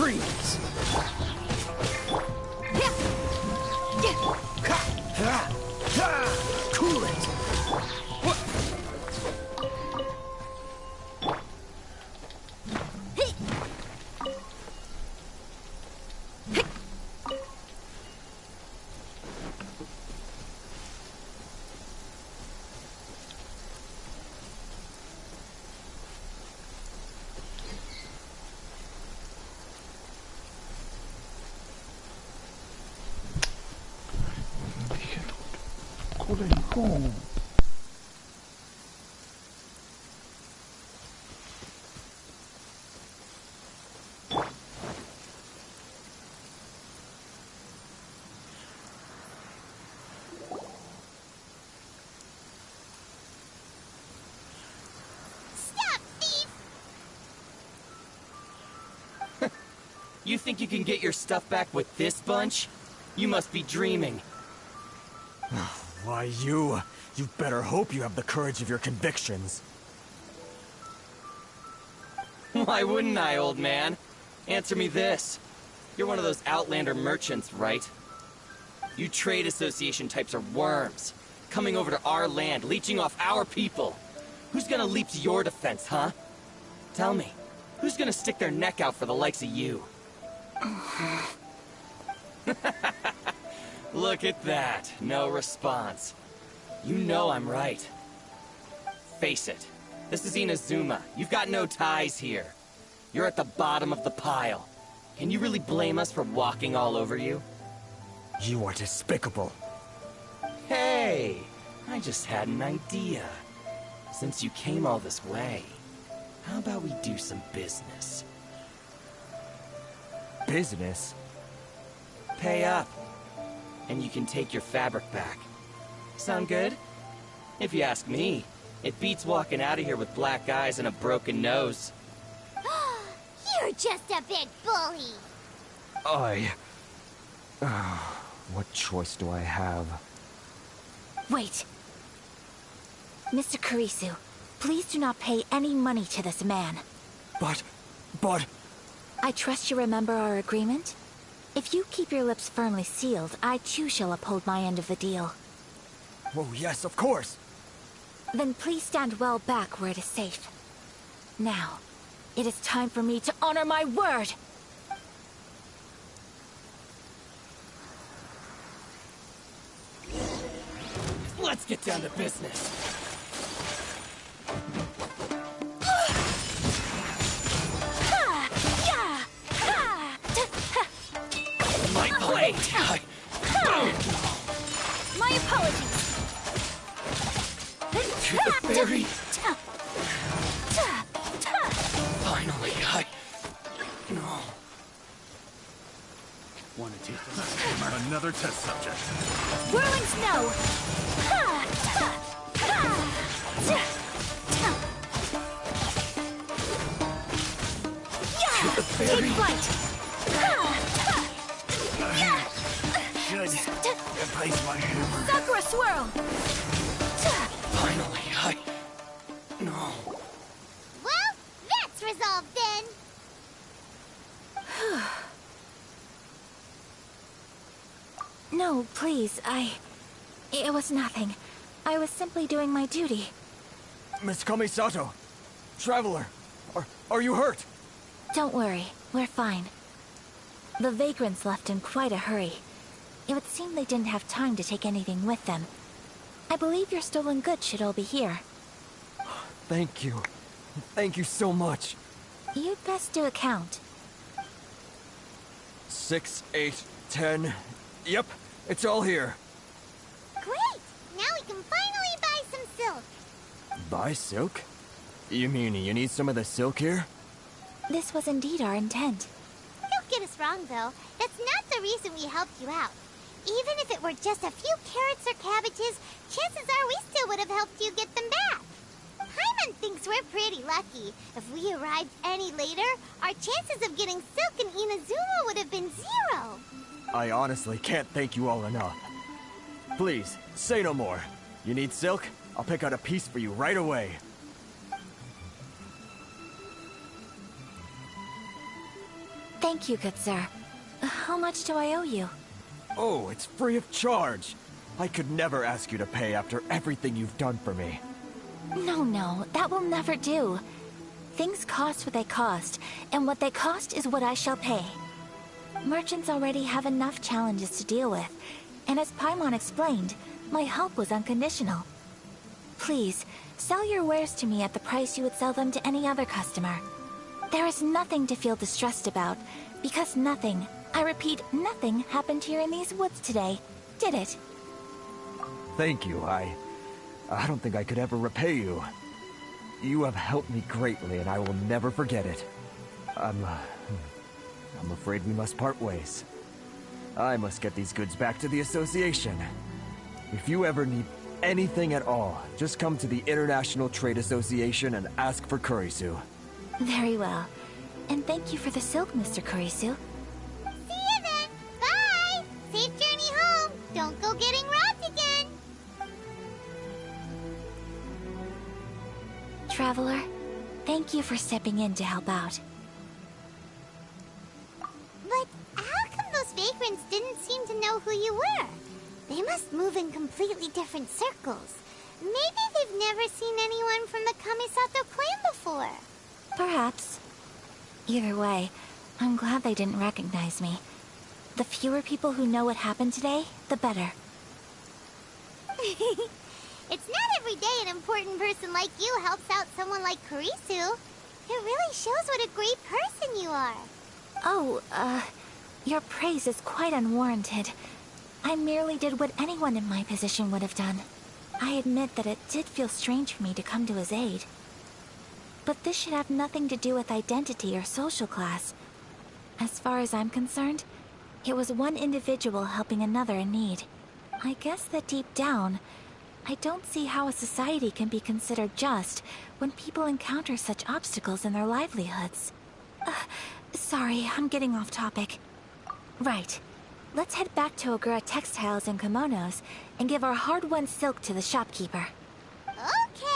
dreams! Cool it! What? Coleco. Stop, thief! You think you can get your stuff back with this bunch? You must be dreaming. Why, you better hope you have the courage of your convictions. Why wouldn't I, old man? Answer me this. You're one of those Outlander merchants, right? You trade association types are worms. Coming over to our land, leeching off our people. Who's gonna leap to your defense, huh? Tell me, who's gonna stick their neck out for the likes of you? Look at that. No response. You know I'm right. Face it. This is Inazuma. You've got no ties here. You're at the bottom of the pile. Can you really blame us for walking all over you? You are despicable. Hey! I just had an idea. Since you came all this way, how about we do some business? Business? Pay up. And you can take your fabric back. Sound good? If you ask me, it beats walking out of here with black eyes and a broken nose. You're just a big bully! What choice do I have? Wait. Mr. Kurisu, please do not pay any money to this man. But... I trust you remember our agreement? If you keep your lips firmly sealed, I too shall uphold my end of the deal. Oh, yes, of course! Then please stand well back where it is safe. Now, it is time for me to honor my word! Let's get down to business. My blade! My apologies! To the fairy! Finally, No. Wanted to. Another test subject. Whirling snow! To the fairy! Take flight! Should replace my hammer. Sakura swirl! Finally, No. Well, that's resolved then! No, please, It was nothing. I was simply doing my duty. Miss Kamisato! Traveler! Are you hurt? Don't worry, we're fine. The vagrants left in quite a hurry. It would seem they didn't have time to take anything with them. I believe your stolen goods should all be here. Thank you. Thank you so much. You'd best do a count. 6, 8, 10... Yep, it's all here. Great! Now we can finally buy some silk. Buy silk? You mean you need some of the silk here? This was indeed our intent. Don't get us wrong, though. That's not the reason we helped you out. Even if it were just a few carrots or cabbages, chances are we still would have helped you get them back. Paimon thinks we're pretty lucky. If we arrived any later, our chances of getting silk in Inazuma would have been 0. I honestly can't thank you all enough. Please, say no more. You need silk? I'll pick out a piece for you right away. Thank you, good sir. How much do I owe you? Oh, it's free of charge. I could never ask you to pay after everything you've done for me. No, that will never do. Things cost what they cost, and what they cost is what I shall pay. Merchants already have enough challenges to deal with, and as Paimon explained, my help was unconditional. Please, sell your wares to me at the price you would sell them to any other customer. There is nothing to feel distressed about, because nothing, I repeat, nothing happened here in these woods today, did it? Thank you. I don't think I could ever repay you. You have helped me greatly, and I will never forget it. I'm afraid we must part ways. I must get these goods back to the Association. If you ever need anything at all, just come to the International Trade Association and ask for Kurisu. Very well. And thank you for the silk, Mr. Kurisu. See you then! Bye! Safe journey home! Don't go getting robbed again! Traveler, thank you for stepping in to help out. But how come those vagrants didn't seem to know who you were? They must move in completely different circles. Maybe they've never seen anyone from the Kamisato clan before. Perhaps. Either way, I'm glad they didn't recognize me. The fewer people who know what happened today, the better. It's not every day an important person like you helps out someone like Kurisu. It really shows what a great person you are. Oh, your praise is quite unwarranted. I merely did what anyone in my position would have done. I admit that it did feel strange for me to come to his aid. But this should have nothing to do with identity or social class. As far as I'm concerned, it was one individual helping another in need. I guess that deep down, I don't see how a society can be considered just when people encounter such obstacles in their livelihoods. Sorry, I'm getting off topic. Right. Let's head back to Ogura Textiles and Kimonos and give our hard-won silk to the shopkeeper. Okay.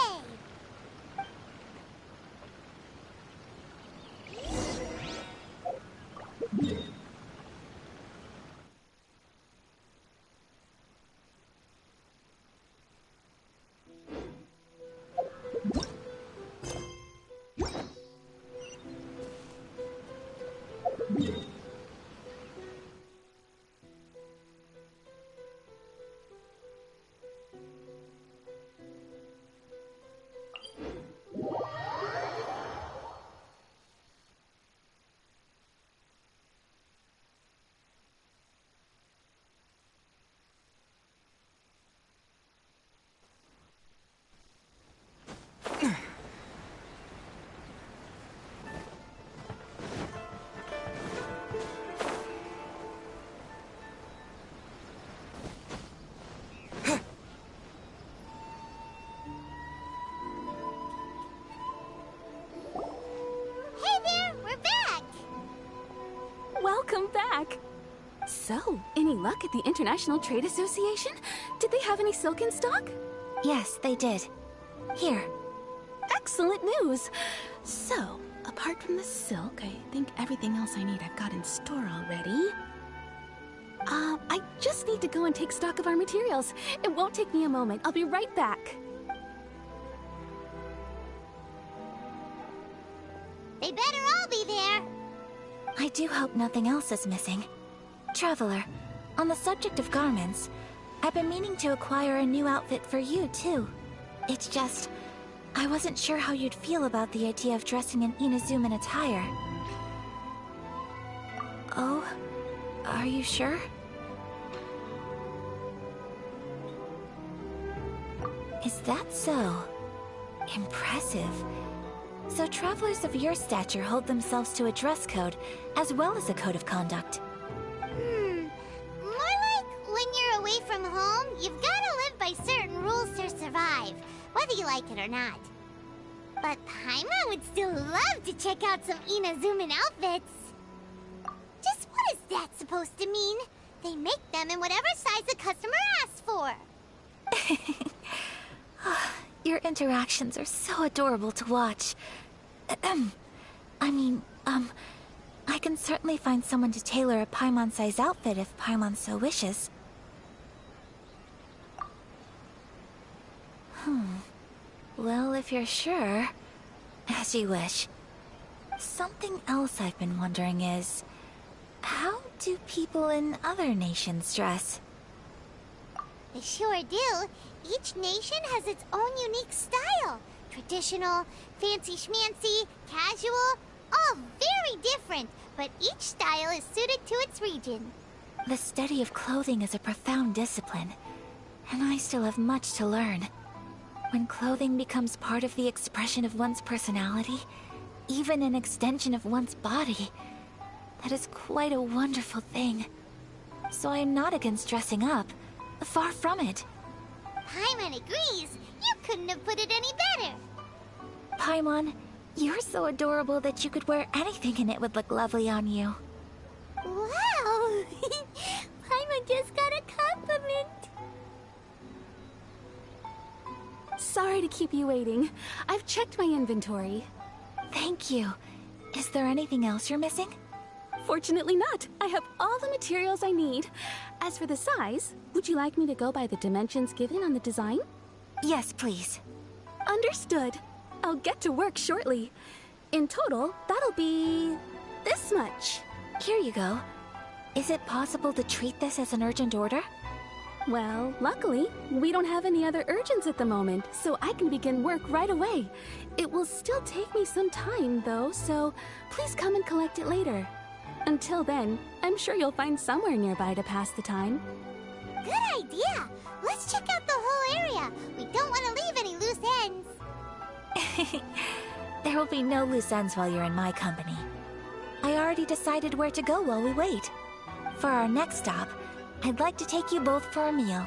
Welcome back! So, any luck at the International Trade Association? Did they have any silk in stock? Yes, they did. Here. Excellent news! So, apart from the silk, I think everything else I need I've got in store already. I just need to go and take stock of our materials. It won't take me a moment. I'll be right back. They better all be there. I do hope nothing else is missing. Traveler, on the subject of garments, I've been meaning to acquire a new outfit for you, too. It's just, I wasn't sure how you'd feel about the idea of dressing in Inazuman attire. Oh? Are you sure? Is that so? Impressive. So travelers of your stature hold themselves to a dress code, as well as a code of conduct. More like when you're away from home, you've gotta live by certain rules to survive, whether you like it or not. But Paimon would still love to check out some Inazuman outfits. Just what is that supposed to mean? They make them in whatever size the customer asks for. Your interactions are so adorable to watch. I can certainly find someone to tailor a Paimon-size outfit if Paimon so wishes. Well, if you're sure, as you wish. Something else I've been wondering is, how do people in other nations dress? They sure do. Each nation has its own unique style. Traditional, fancy schmancy, casual, all very different, but each style is suited to its region. The study of clothing is a profound discipline, and I still have much to learn. When clothing becomes part of the expression of one's personality, even an extension of one's body, that is quite a wonderful thing. So I am not against dressing up. Far from it. Paimon agrees. You couldn't have put it any better. Paimon, you're so adorable that you could wear anything and it would look lovely on you. Wow! Paimon just got a compliment. Sorry to keep you waiting. I've checked my inventory. Thank you. Is there anything else you're missing? Fortunately not. I have all the materials I need. As for the size, would you like me to go by the dimensions given on the design? Yes, please. Understood. I'll get to work shortly. In total, that'll be this much. Here you go. Is it possible to treat this as an urgent order? Well, luckily, we don't have any other urgents at the moment, so I can begin work right away. It will still take me some time, though, so please come and collect it later. Until then, I'm sure you'll find somewhere nearby to pass the time. Good idea! Let's check out the whole area. We don't want to leave any loose ends. There will be no loose ends while you're in my company. I already decided where to go while we wait. For our next stop, I'd like to take you both for a meal.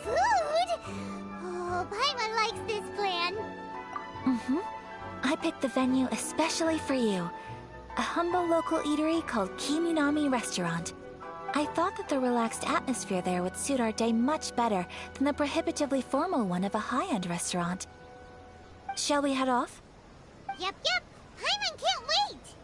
Food? Oh, Paimon likes this plan. I picked the venue especially for you. A humble local eatery called Kiminami Restaurant. I thought that the relaxed atmosphere there would suit our day much better than the prohibitively formal one of a high-end restaurant. Shall we head off? Yep. Paimon can't wait!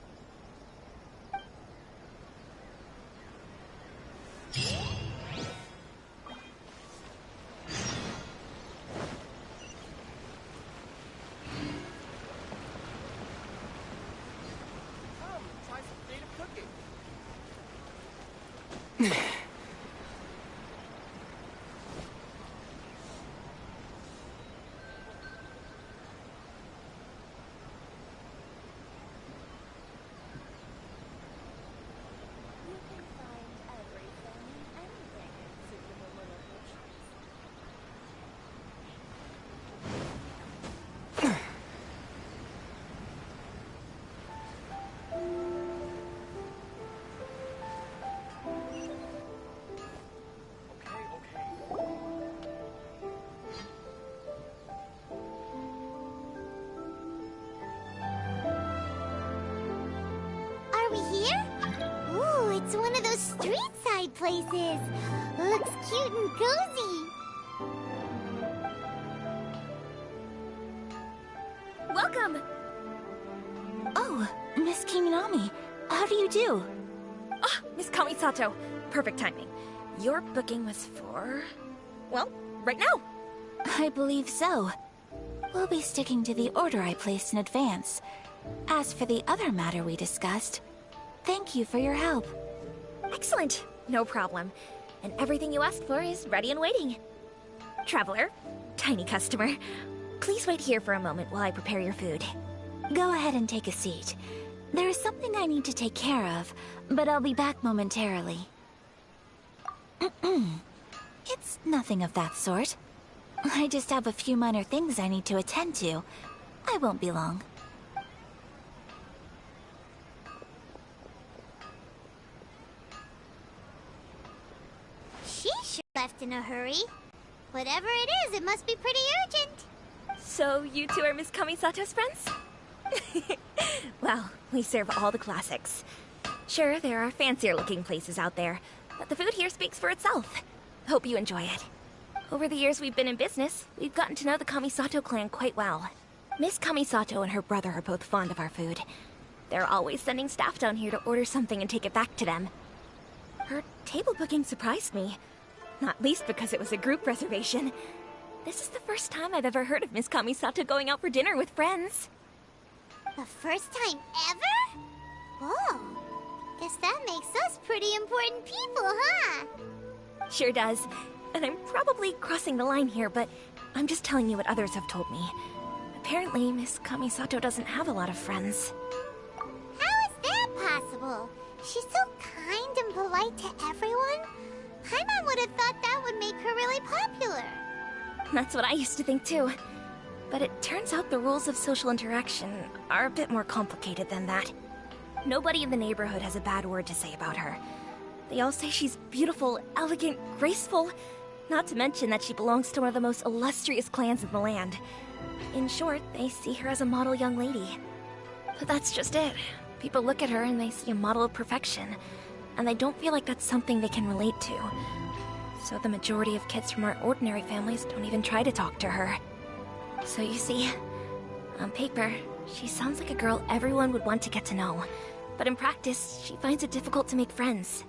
Are we here? Ooh, it's one of those street-side places. Looks cute and cozy. Welcome! Oh, Miss Kiminami, how do you do? Ah, Miss Kamisato. Perfect timing. Your booking was for... well, right now. I believe so. We'll be sticking to the order I placed in advance. As for the other matter we discussed, thank you for your help. Excellent. No problem. And everything you asked for is ready and waiting. Traveler, tiny customer, please wait here for a moment while I prepare your food. Go ahead and take a seat. There is something I need to take care of, but I'll be back momentarily. It's nothing of that sort. I just have a few minor things I need to attend to. I won't be long. She sure left in a hurry. Whatever it is, it must be pretty urgent. So you two are Miss Kamisato's friends? Well, we serve all the classics. Sure, there are fancier-looking places out there, but the food here speaks for itself. Hope you enjoy it. Over the years we've been in business, we've gotten to know the Kamisato clan quite well. Miss Kamisato and her brother are both fond of our food. They're always sending staff down here to order something and take it back to them. Her table booking surprised me. Not least because it was a group reservation. This is the first time I've ever heard of Miss Kamisato going out for dinner with friends. The first time ever? Oh, guess that makes us pretty important people, huh? Sure does. And I'm probably crossing the line here, but I'm just telling you what others have told me. Apparently, Miss Kamisato doesn't have a lot of friends. How is that possible? She's so kind and polite to everyone. Paimon would have thought that would make her really popular. That's what I used to think too. But it turns out the rules of social interaction are a bit more complicated than that. Nobody in the neighborhood has a bad word to say about her. They all say she's beautiful, elegant, graceful, not to mention that she belongs to one of the most illustrious clans in the land. In short, they see her as a model young lady. But that's just it. People look at her and they see a model of perfection, and they don't feel like that's something they can relate to. So the majority of kids from our ordinary families don't even try to talk to her. So you see, on paper, she sounds like a girl everyone would want to get to know. But in practice, she finds it difficult to make friends.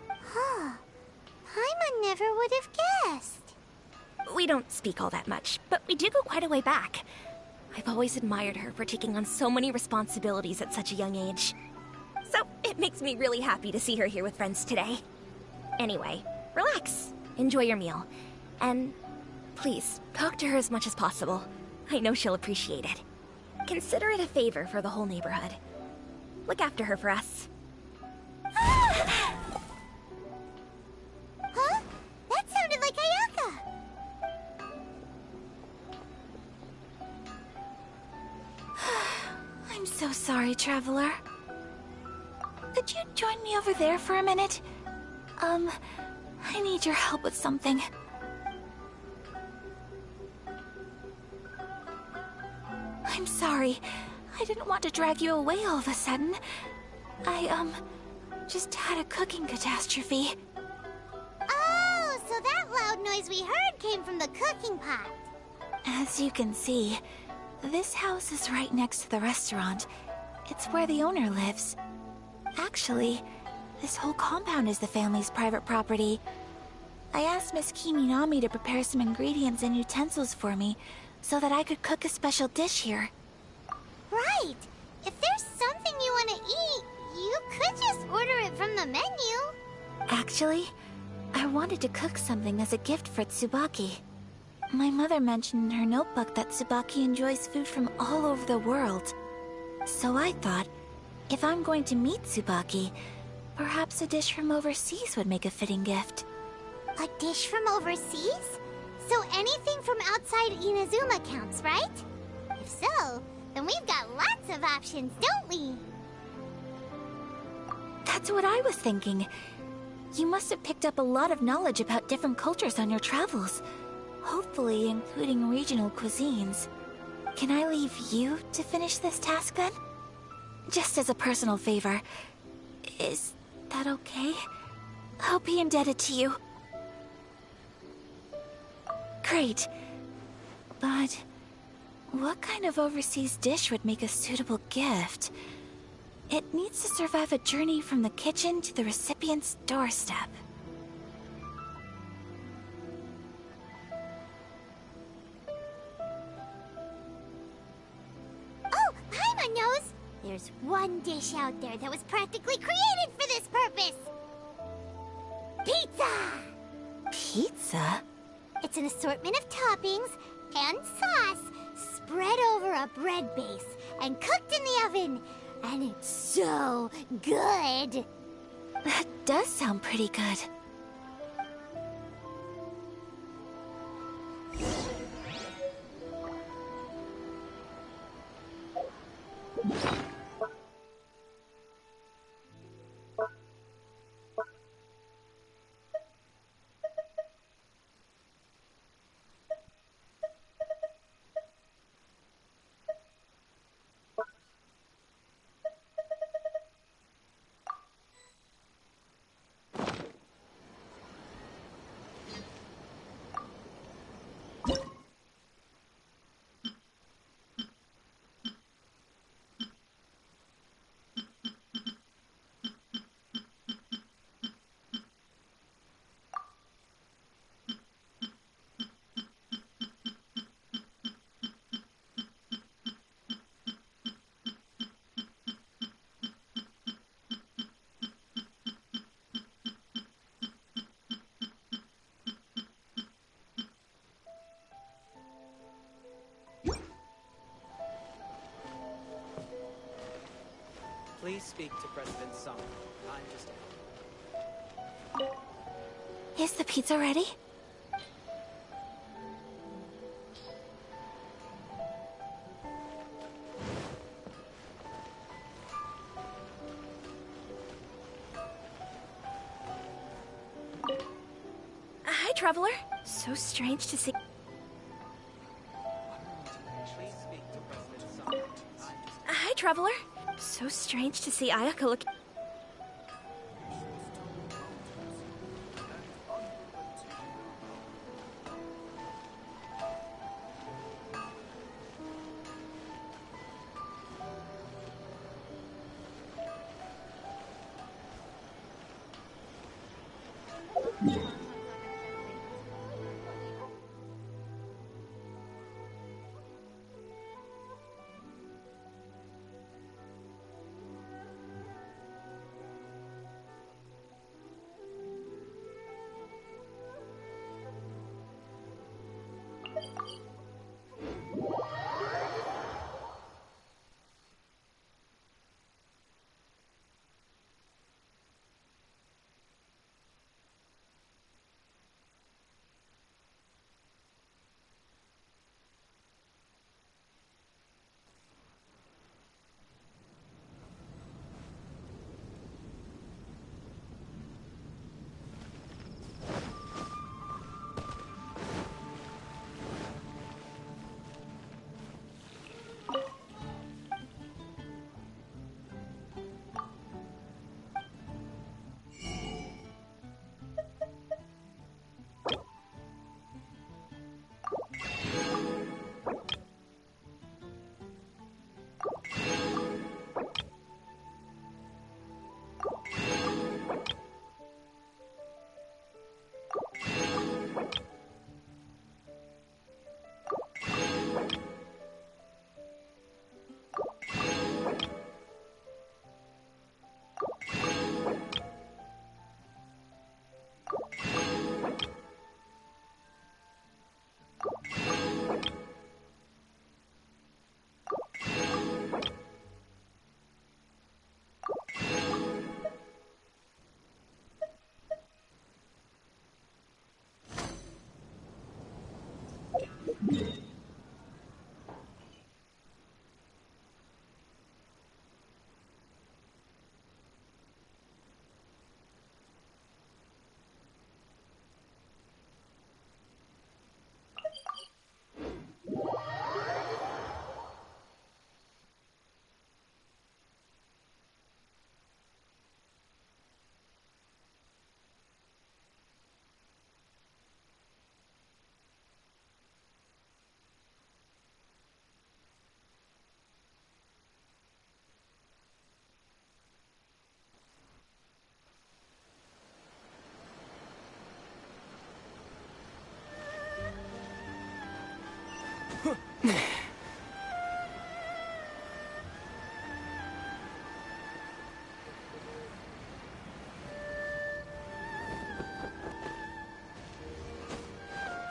Huh. Paimon never would have guessed. We don't speak all that much, but we do go quite a way back. I've always admired her for taking on so many responsibilities at such a young age. So it makes me really happy to see her here with friends today. Anyway, relax, enjoy your meal, and please, talk to her as much as possible. I know she'll appreciate it. Consider it a favor for the whole neighborhood. Look after her for us. Huh? That sounded like Ayaka! I'm so sorry, Traveler. Could you join me over there for a minute? I need your help with something. I'm sorry. I didn't want to drag you away all of a sudden. I, just had a cooking catastrophe. Oh, so that loud noise we heard came from the cooking pot. As you can see, this house is right next to the restaurant. It's where the owner lives. Actually, this whole compound is the family's private property. I asked Miss Kiminami to prepare some ingredients and utensils for me so that I could cook a special dish here. Right! If there's something you want to eat, you could just order it from the menu. Actually, I wanted to cook something as a gift for Tsubaki. My mother mentioned in her notebook that Tsubaki enjoys food from all over the world. So I thought, if I'm going to meet Tsubaki, perhaps a dish from overseas would make a fitting gift. A dish from overseas? So anything from outside Inazuma counts, right? If so, then we've got lots of options, don't we? That's what I was thinking. You must have picked up a lot of knowledge about different cultures on your travels. Hopefully including regional cuisines. Can I leave you to finish this task then? Just as a personal favor. Is that okay? I'll be indebted to you. Great. But what kind of overseas dish would make a suitable gift? It needs to survive a journey from the kitchen to the recipient's doorstep. Oh, Paimon knows! There's one dish out there that was practically created for this purpose! Pizza! Pizza? It's an assortment of toppings and sauce spread over a bread base and cooked in the oven. And it's so good! That does sound pretty good. Please speak to President Song. I'm just... Is the pizza ready? Hi, Traveler. So strange to see... Hi, Traveler. So strange to see Ayaka look...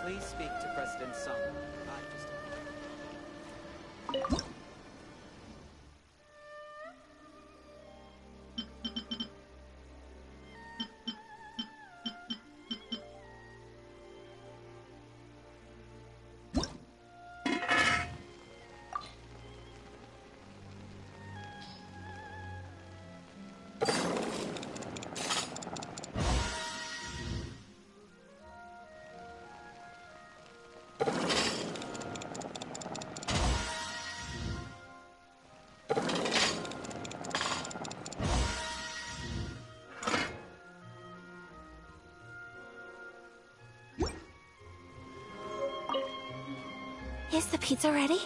Please speak to President Song. I'm just... Is the pizza ready?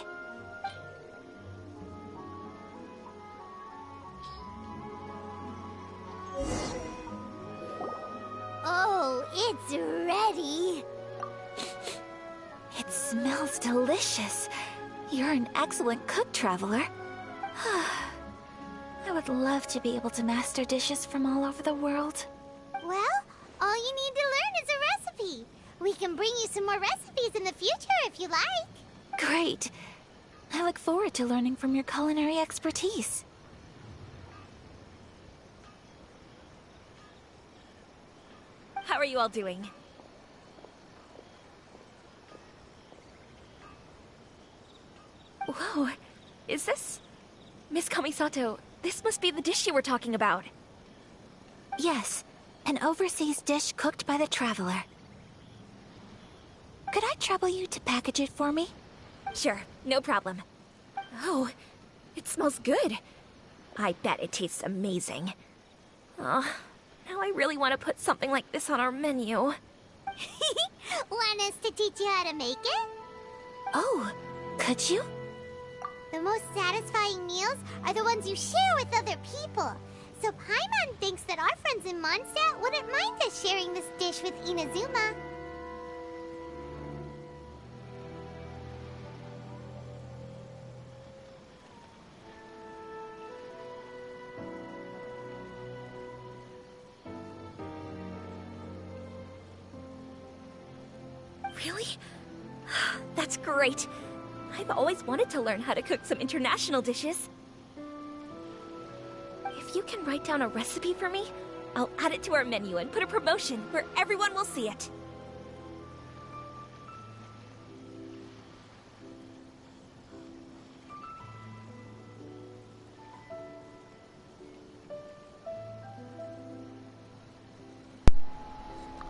Oh, it's ready. It smells delicious. You're an excellent cook, Traveler. I would love to be able to master dishes from all over the world. Well, all you need to learn is a recipe. We can bring you some more recipes in the future if you like. Great. I look forward to learning from your culinary expertise. How are you all doing? Whoa, is this... Miss Kamisato, this must be the dish you were talking about. Yes, an overseas dish cooked by the Traveler. Could I trouble you to package it for me? Sure, no problem. Oh, it smells good. I bet it tastes amazing. Oh, now I really want to put something like this on our menu. Want us to teach you how to make it? Oh, could you? The most satisfying meals are the ones you share with other people. So Paimon thinks that our friends in Mondstadt wouldn't mind us sharing this dish with Inazuma. Really? That's great. I've always wanted to learn how to cook some international dishes. If you can write down a recipe for me, I'll add it to our menu and put a promotion where everyone will see it.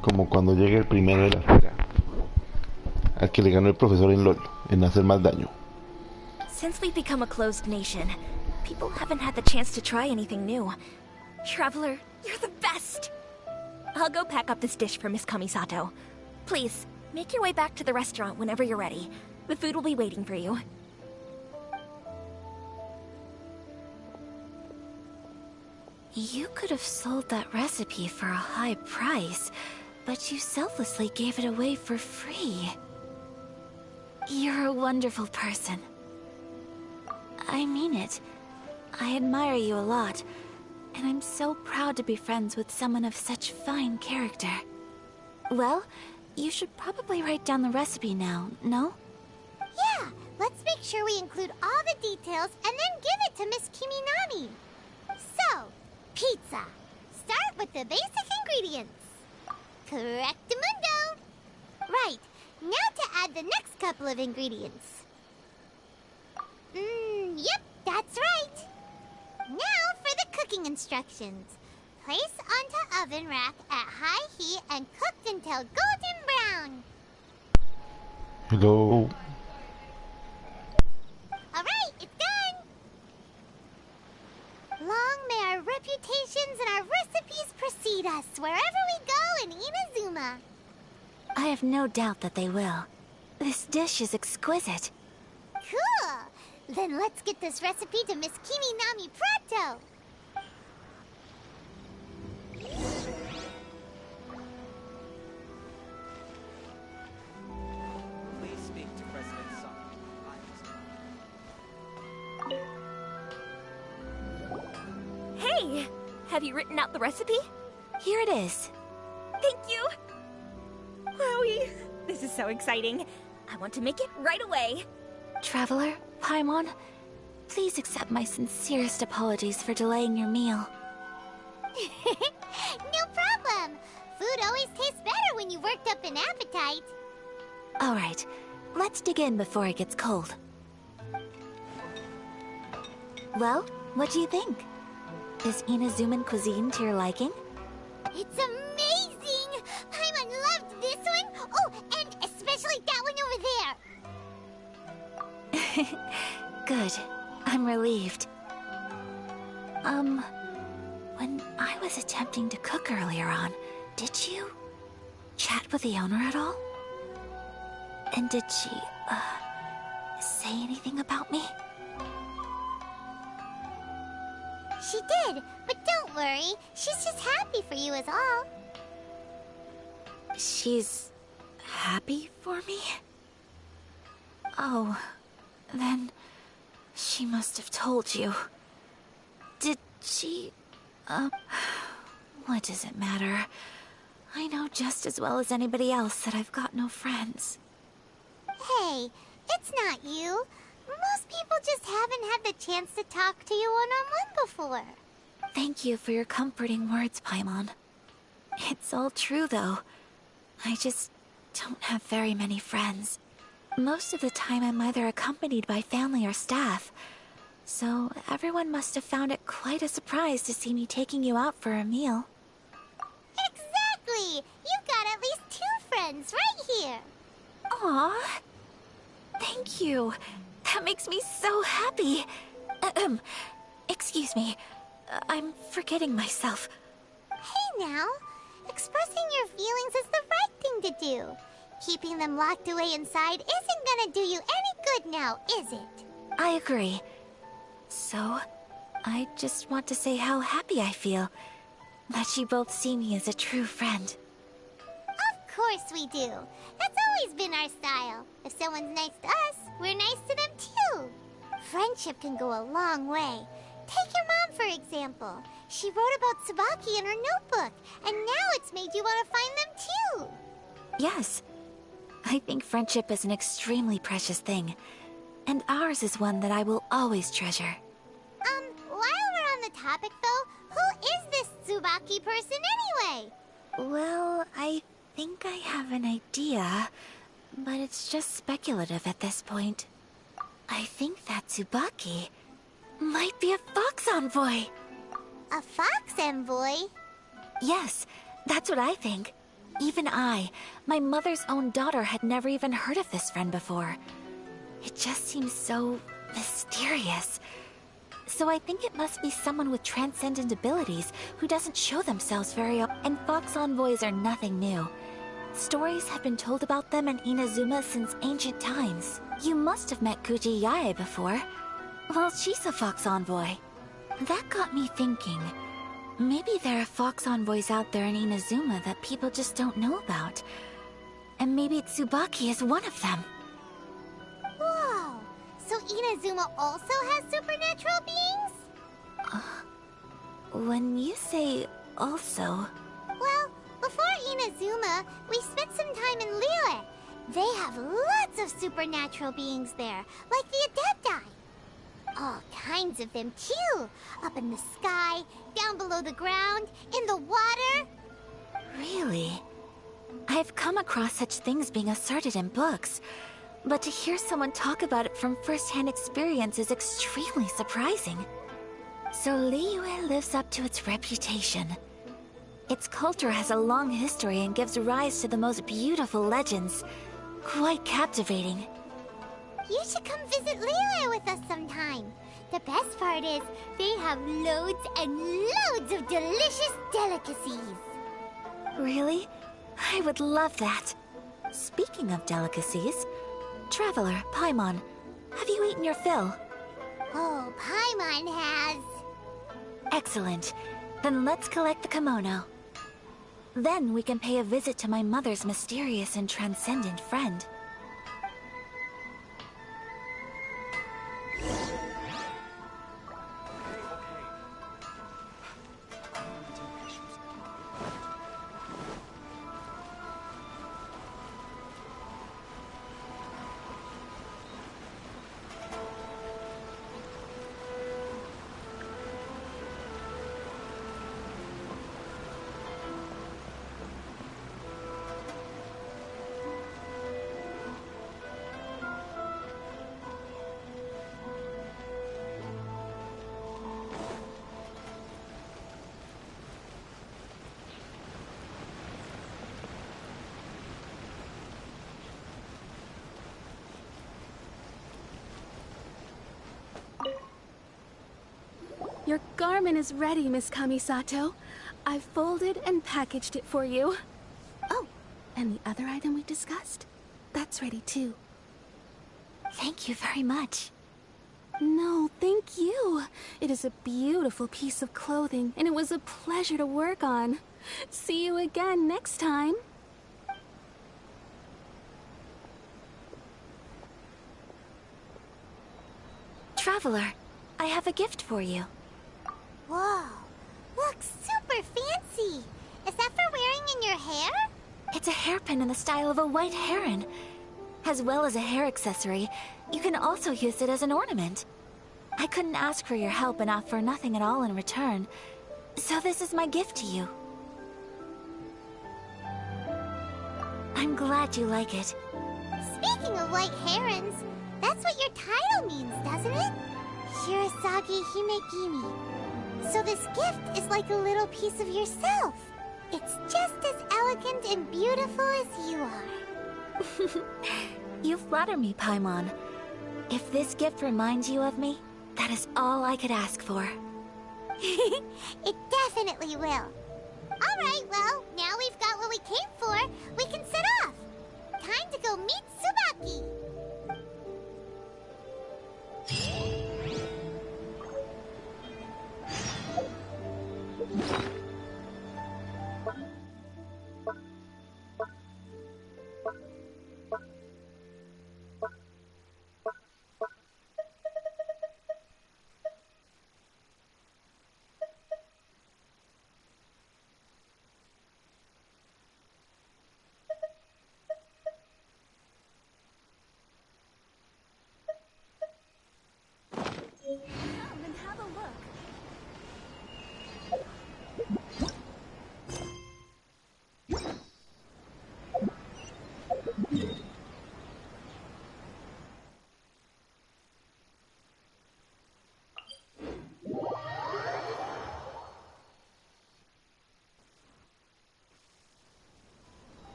Como cuando llegue el primero de la fila, al que le ganó el profesor en LOL, en hacer más daño. Since we've become a closed nation, people haven't had the chance to try anything new. Traveler, you're the best! I'll go pack up this dish for Miss Kamisato. Please, make your way back to the restaurant whenever you're ready. The food will be waiting for you. You could have sold that recipe for a high price, but you selflessly gave it away for free. You're a wonderful person. I mean it. I admire you a lot, and I'm so proud to be friends with someone of such fine character. Well, you should probably write down the recipe now, no? Yeah, let's make sure we include all the details and then give it to Miss Kiminami. So, pizza. Start with the basic ingredients. Correctamundo. Right, now to add the next couple of ingredients. Yep, that's right. Now for the cooking instructions. Place onto oven rack at high heat and cooked until golden brown. Hello. Alright, it's done. Long may our reputations and our recipes precede us wherever we go in Inazuma. I have no doubt that they will. This dish is exquisite. Cool. Then let's get this recipe to Miss Kiminami pronto. Please speak to President Song. Hey! Have you written out the recipe? Here it is. Thank you! Wowie! This is so exciting. I want to make it right away. Traveler, Paimon, please accept my sincerest apologies for delaying your meal. No problem. Food always tastes better when you worked up an appetite. All right, let's dig in before it gets cold. Well, what do you think? Is Inazuman cuisine to your liking? It's amazing! Paimon loved this one! Oh, and especially that one over there! Good. I'm relieved. When I was attempting to cook earlier on, did you chat with the owner at all? And did she, say anything about me? She did, but don't worry. She's just happy for you is all. She's happy for me? Oh, then she must have told you. Did she... what does it matter? I know just as well as anybody else that I've got no friends. Hey, it's not you. Most people just haven't had the chance to talk to you one-on-one before. Thank you for your comforting words, Paimon. It's all true, though. I just don't have very many friends. Most of the time I'm either accompanied by family or staff. So everyone must have found it quite a surprise to see me taking you out for a meal. Exactly! You've got at least 2 friends right here. Aw, thank you. That makes me so happy. Excuse me. I'm forgetting myself. Hey now, expressing your feelings is the right thing to do. Keeping them locked away inside isn't gonna do you any good now, is it? I agree. So, I just want to say how happy I feel that you both see me as a true friend. Of course we do. That's always been our style. If someone's nice to us, we're nice to them too. Friendship can go a long way. Take your mom, for example. She wrote about Tsubaki in her notebook, and now it's made you want to find them too. Yes. I think friendship is an extremely precious thing, and ours is one that I will always treasure. While we're on the topic though, who is this Tsubaki person anyway? Well, I think I have an idea, but it's just speculative at this point. I think that Tsubaki might be a fox envoy. A fox envoy? Yes, that's what I think. Even I, my mother's own daughter, had never even heard of this friend before. It just seems so mysterious. So I think it must be someone with transcendent abilities who doesn't show themselves very often. And fox envoys are nothing new. Stories have been told about them in Inazuma since ancient times. You must have met Kuji Yae before. Well, she's a fox envoy. That got me thinking. Maybe there are fox envoys out there in Inazuma that people just don't know about. And maybe Tsubaki is one of them. Whoa! So Inazuma also has supernatural beings? When you say also... Well, before Inazuma, we spent some time in Liyue. They have lots of supernatural beings there, like the Adepti. All kinds of them too. Up in the sky, down below the ground, in the water. Really? I've come across such things being asserted in books, but to hear someone talk about it from first-hand experience is extremely surprising. So Liyue lives up to its reputation. Its culture has a long history and gives rise to the most beautiful legends. Quite captivating. You should come visit Liyue with us sometime. The best part is, they have loads and loads of delicious delicacies. Really? I would love that. Speaking of delicacies, Traveler, Paimon, have you eaten your fill? Oh, Paimon has. Excellent. Then let's collect the kimono. Then we can pay a visit to my mother's mysterious and transcendent friend. Your garment is ready, Miss Kamisato. I've folded and packaged it for you. Oh, and the other item we discussed? That's ready too. Thank you very much. No, thank you. It is a beautiful piece of clothing, and it was a pleasure to work on. See you again next time. Traveler, I have a gift for you. Whoa, looks super fancy. Is that for wearing in your hair? It's a hairpin in the style of a white heron. As well as a hair accessory, you can also use it as an ornament. I couldn't ask for your help and offer nothing at all in return, so this is my gift to you. I'm glad you like it. Speaking of white herons, that's what your title means, doesn't it? Shirasagi Himegimi. So this gift is like a little piece of yourself. It's just as elegant and beautiful as you are. You flatter me, Paimon. If this gift reminds you of me, that is all I could ask for. It definitely will. Alright, well, now we've got what we came for. We can set off. Time to go meet Tsubaki. Come and have a look.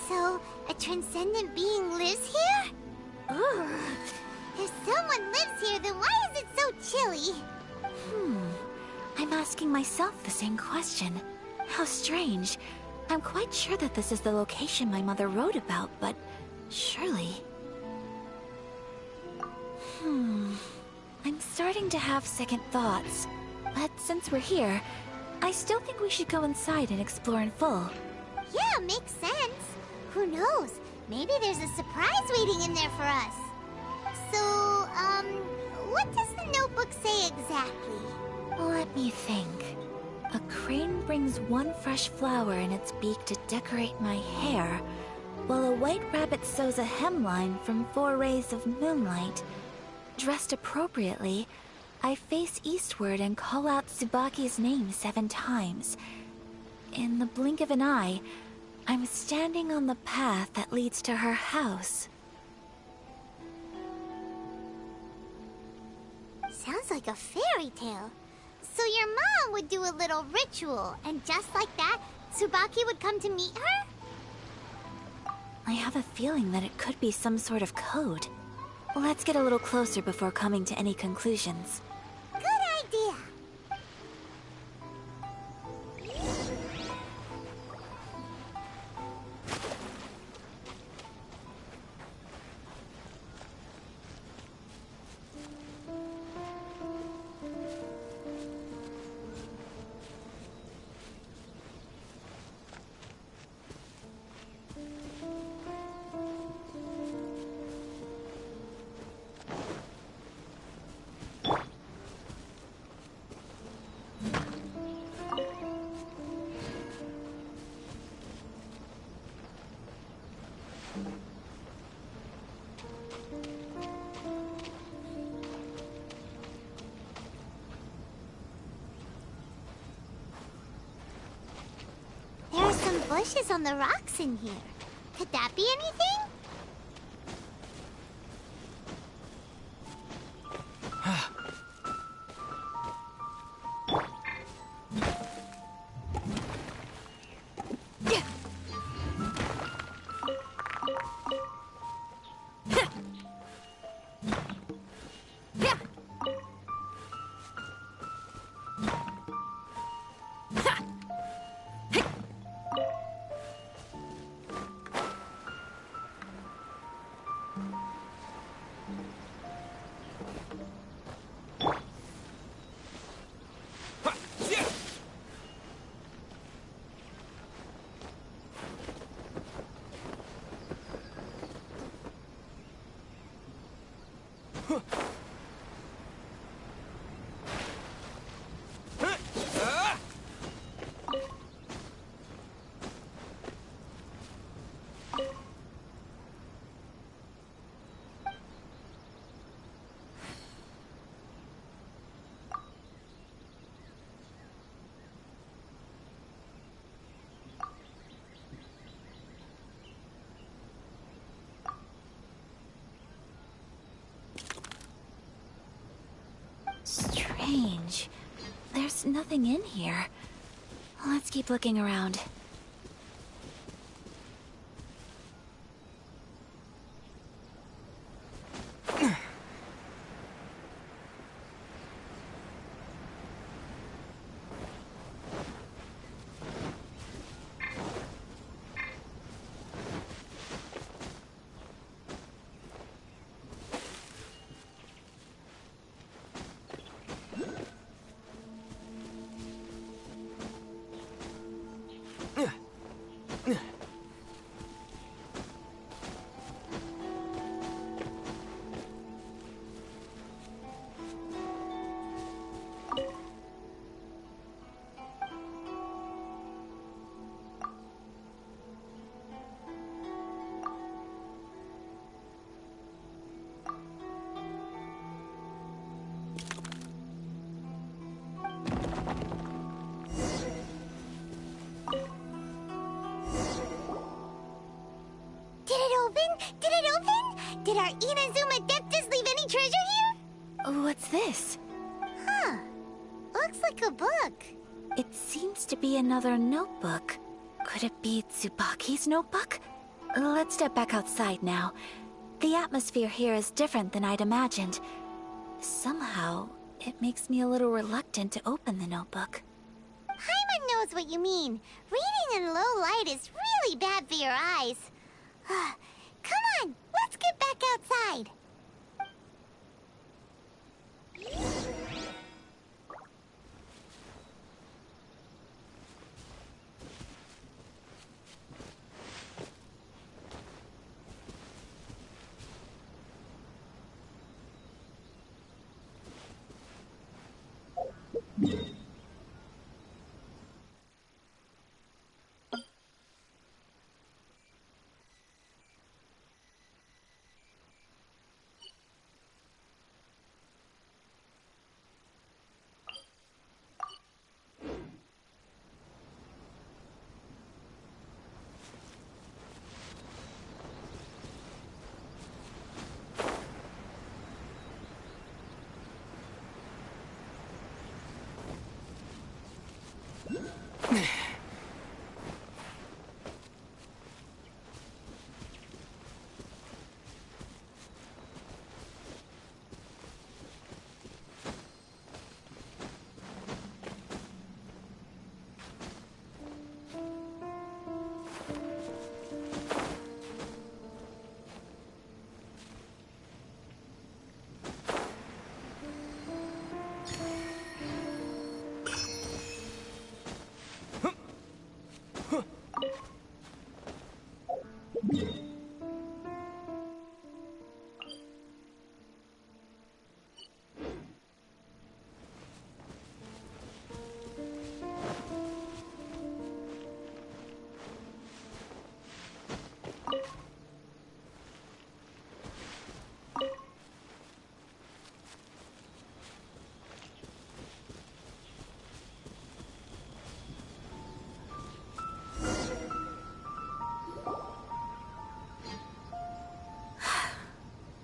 So, a transcendent being lives here? Ugh. If someone lives here, then why is it so chilly? I'm asking myself the same question. How strange. I'm quite sure that this is the location my mother wrote about, but surely... I'm starting to have second thoughts. But since we're here, I still think we should go inside and explore in full. Yeah, makes sense. Who knows? Maybe there's a surprise waiting in there for us. So, what does the notebook say exactly? Let me think. A crane brings one fresh flower in its beak to decorate my hair, while a white rabbit sews a hemline from 4 rays of moonlight. Dressed appropriately, I face eastward and call out Tsubaki's name 7 times. In the blink of an eye, I'm standing on the path that leads to her house. Sounds like a fairy tale. So your mom would do a little ritual, and just like that, Tsubaki would come to meet her? I have a feeling that it could be some sort of code. Let's get a little closer before coming to any conclusions. Good idea. There are some bushes on the rocks in here. Could that be anything? Strange. There's nothing in here. Let's keep looking around. Did it open? Did our Inazuma Adeptus leave any treasure here? What's this? Huh. Looks like a book. It seems to be another notebook. Could it be Tsubaki's notebook? Let's step back outside now. The atmosphere here is different than I'd imagined. Somehow, it makes me a little reluctant to open the notebook. Paimon knows what you mean. Reading in low light is really bad for your eyes. Come on, let's get back outside.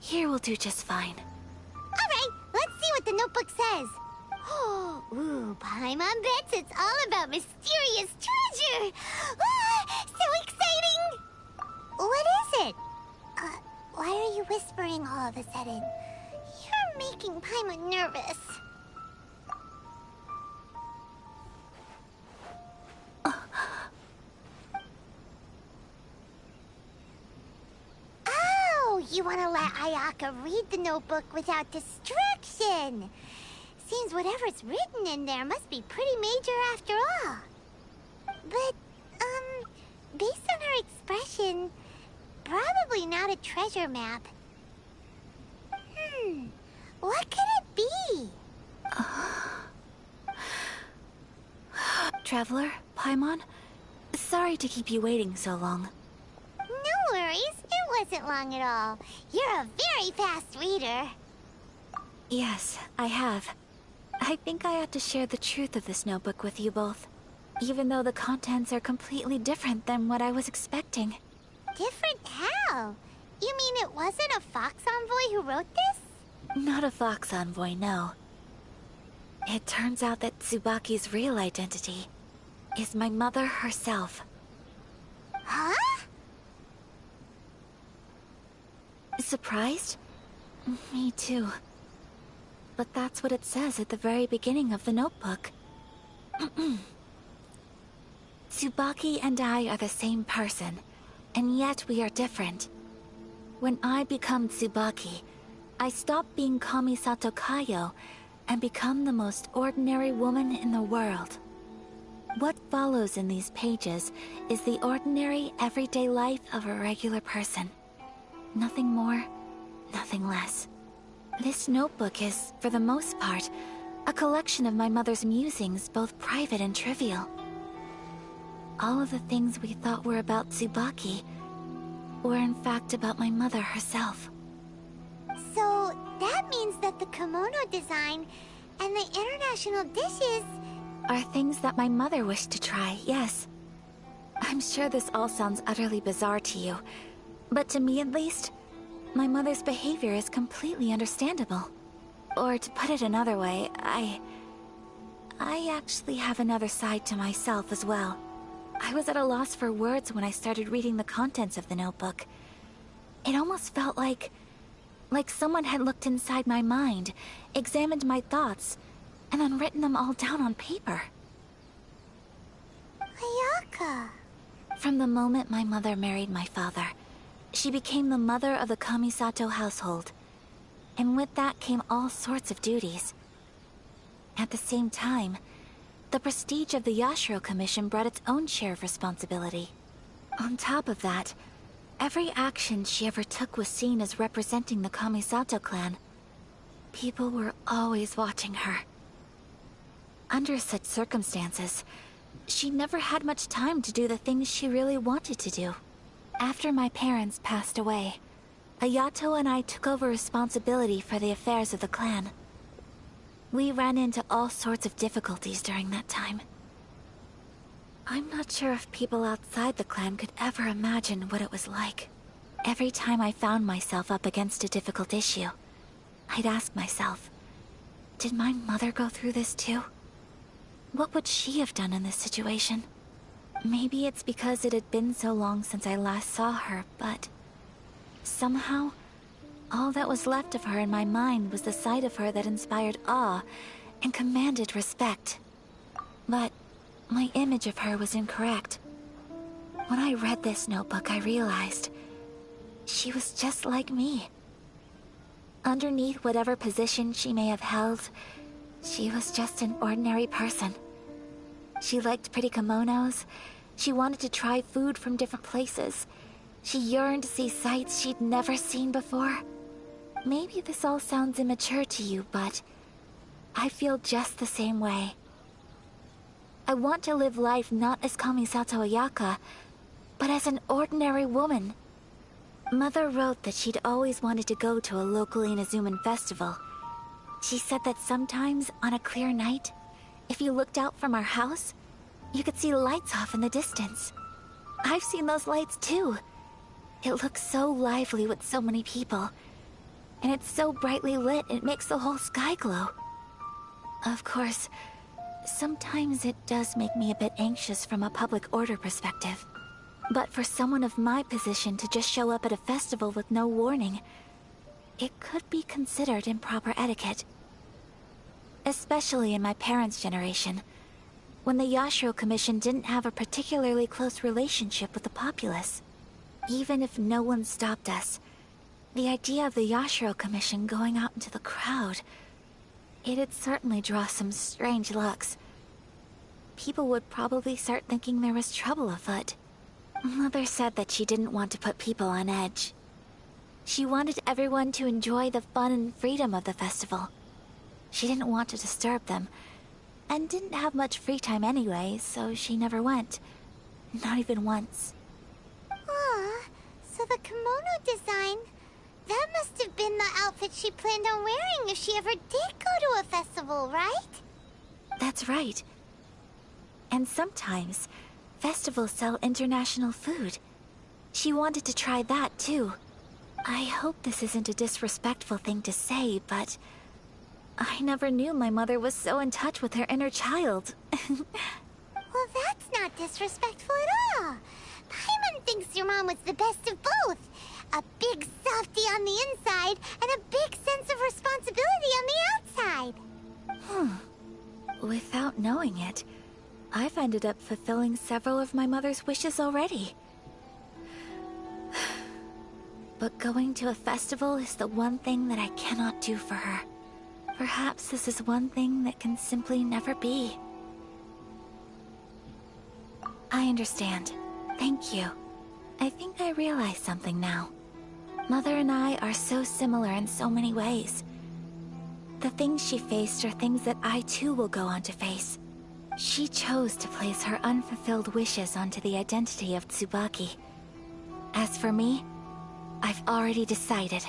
Here will do just fine. Alright, let's see what the notebook says. Ooh, Paimon bets it's all about mysterious treasure. Ah, so exciting! What is it? Why are you whispering all of a sudden? You're making Paimon nervous. Oh, you want to let Ayaka read the notebook without distraction. Seems whatever's written in there must be pretty major after all. But, based on her expression, probably not a treasure map. What could it be? Traveler, Paimon, sorry to keep you waiting so long. No worries, it wasn't long at all. You're a very fast reader. Yes, I have. I think I ought to share the truth of this notebook with you both, even though the contents are completely different than what I was expecting. Different how? You mean it wasn't a Fox Envoy who wrote this? Not a Fox Envoy, no. It turns out that Tsubaki's real identity is my mother herself. Huh? Surprised? Me too. But that's what it says at the very beginning of the notebook. Tsubaki and I are the same person, and yet we are different. When I become Tsubaki, I stop being Kamisato Kayo and become the most ordinary woman in the world. What follows in these pages is the ordinary, everyday life of a regular person. Nothing more, nothing less. This notebook is, for the most part, a collection of my mother's musings, both private and trivial. All of the things we thought were about Tsubaki were in fact about my mother herself. So, that means that the kimono design and the international dishes are things that my mother wished to try, yes. I'm sure this all sounds utterly bizarre to you, but to me at least, my mother's behavior is completely understandable. Or to put it another way, I actually have another side to myself as well. I was at a loss for words when I started reading the contents of the notebook. It almost felt like someone had looked inside my mind, examined my thoughts, and then written them all down on paper. Ayaka. From the moment my mother married my father, she became the mother of the Kamisato household. And with that came all sorts of duties. At the same time, the prestige of the Yashiro Commission brought its own share of responsibility. On top of that, every action she ever took was seen as representing the Kamisato clan. People were always watching her. Under such circumstances, she never had much time to do the things she really wanted to do. After my parents passed away, Ayato and I took over responsibility for the affairs of the clan. We ran into all sorts of difficulties during that time. I'm not sure if people outside the clan could ever imagine what it was like. Every time I found myself up against a difficult issue, I'd ask myself, did my mother go through this too? What would she have done in this situation? Maybe it's because it had been so long since I last saw her, but somehow, all that was left of her in my mind was the sight of her that inspired awe and commanded respect. But my image of her was incorrect. When I read this notebook, I realized she was just like me. Underneath whatever position she may have held, she was just an ordinary person. She liked pretty kimonos. She wanted to try food from different places. She yearned to see sights she'd never seen before. Maybe this all sounds immature to you, but I feel just the same way. I want to live life not as Kamisato Ayaka, but as an ordinary woman. Mother wrote that she'd always wanted to go to a local Inazuman festival. She said that sometimes, on a clear night, if you looked out from our house, you could see lights off in the distance. I've seen those lights too. It looks so lively with so many people. And it's so brightly lit, it makes the whole sky glow. Of course, sometimes it does make me a bit anxious from a public order perspective. But for someone of my position to just show up at a festival with no warning, it could be considered improper etiquette. Especially in my parents' generation, when the Yashiro Commission didn't have a particularly close relationship with the populace. Even if no one stopped us, The idea of the Yashiro Commission going out into the crowd, it'd certainly draw some strange looks. People would probably start thinking there was trouble afoot. Mother said that she didn't want to put people on edge. She wanted everyone to enjoy the fun and freedom of the festival. She didn't want to disturb them, and didn't have much free time anyway, so she never went. Not even once. Aw, so the kimono design, that must have been the outfit she planned on wearing if she ever did go to a festival, right? That's right. And sometimes, festivals sell international food. She wanted to try that too. I hope this isn't a disrespectful thing to say, but I never knew my mother was so in touch with her inner child. Well, that's not disrespectful at all. Paimon thinks your mom was the best of both. A big softie on the inside, and a big sense of responsibility on the outside. Without knowing it, I've ended up fulfilling several of my mother's wishes already. But going to a festival is the one thing that I cannot do for her. Perhaps this is one thing that can simply never be. I understand. Thank you. I think I realize something now. Mother and I are so similar in so many ways. The things she faced are things that I too will go on to face. She chose to place her unfulfilled wishes onto the identity of Tsubaki. As for me, I've already decided.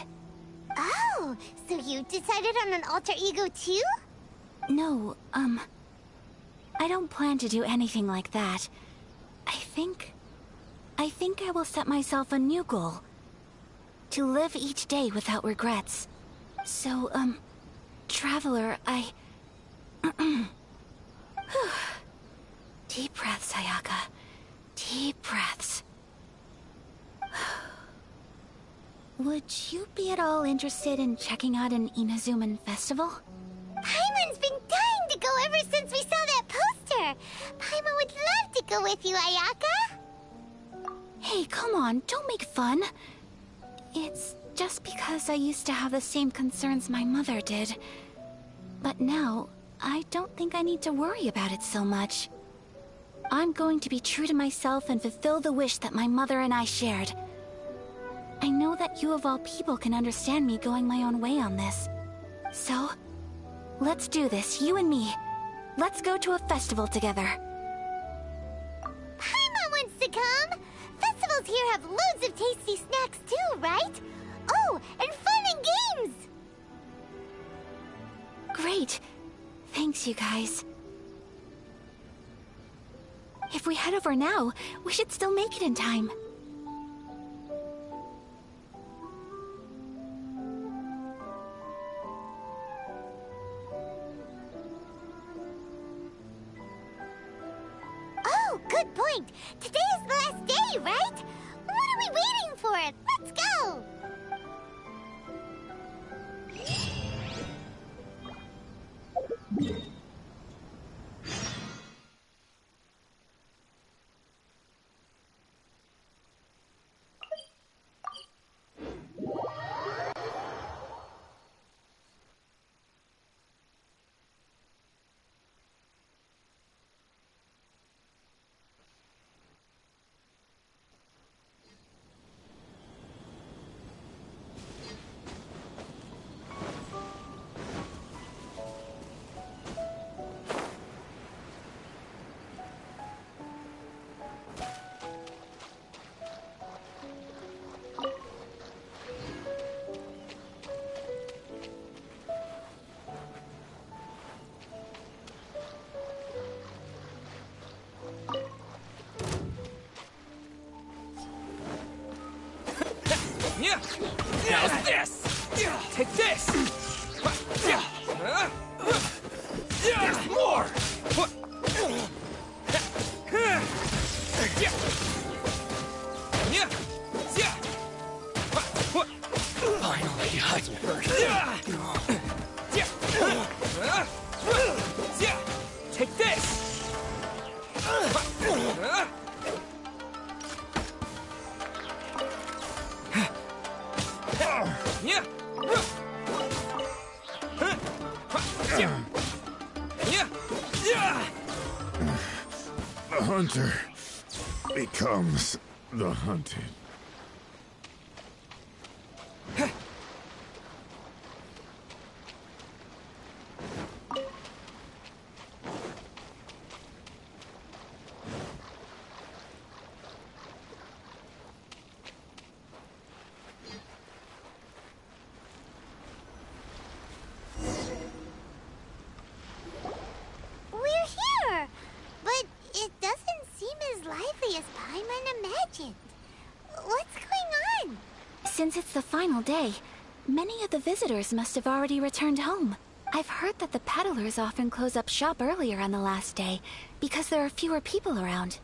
Oh, so you decided on an alter ego too? No, I don't plan to do anything like that. I think I will set myself a new goal. To live each day without regrets. So, Traveler, Deep breaths, Ayaka. Deep breaths. Would you be at all interested in checking out an Inazuman festival? Paimon's been dying to go ever since we saw that poster. Paimon would love to go with you, Ayaka. Hey, come on, don't make fun. It's just because I used to have the same concerns my mother did. But now, I don't think I need to worry about it so much. I'm going to be true to myself and fulfill the wish that my mother and I shared. I know that you of all people can understand me going my own way on this. So, let's do this, you and me. Let's go to a festival together. Paimon wants to come! Festivals here have loads of tasty snacks too, right? Oh, and fun and games! Great. Thanks, you guys. If we head over now, we should still make it in time. Oh, good point! Today is the last day, right? What are we waiting for? Let's go! How's this? Take this! There's more! Finally, I hurt. Take this! Yeah. Yeah. The hunter becomes the hunted. Since it's the final day, many of the visitors must have already returned home. I've heard that the peddlers often close up shop earlier on the last day because there are fewer people around.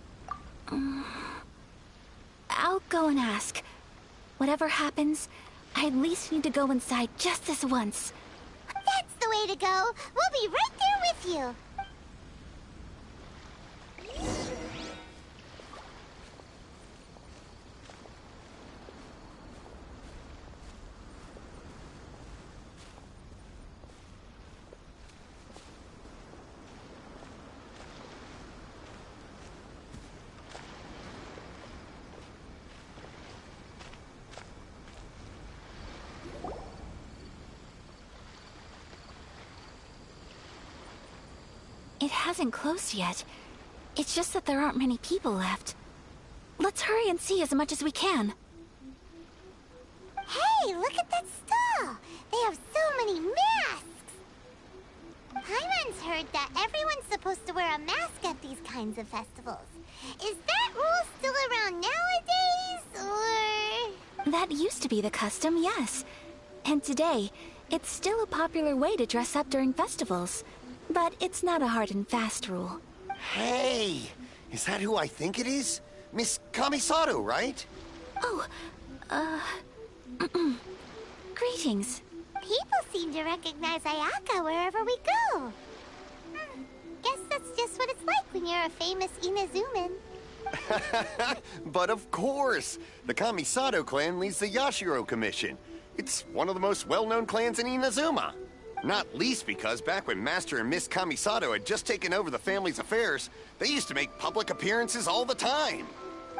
I'll go and ask. Whatever happens, I at least need to go inside just this once. That's the way to go. We'll be right there with you. It hasn't closed yet. It's just that there aren't many people left. Let's hurry and see as much as we can. Hey, look at that stall! They have so many masks! Paimon's heard that everyone's supposed to wear a mask at these kinds of festivals. Is that rule still around nowadays, or...? That used to be the custom, yes. And today, it's still a popular way to dress up during festivals. But it's not a hard and fast rule. Hey! Is that who I think it is? Miss Kamisato, right? Oh, greetings. People seem to recognize Ayaka wherever we go. Guess that's just what it's like when you're a famous Inazuman. But of course! The Kamisato clan leads the Yashiro Commission. It's one of the most well-known clans in Inazuma. Not least because back when Master and Miss Kamisato had just taken over the family's affairs, they used to make public appearances all the time.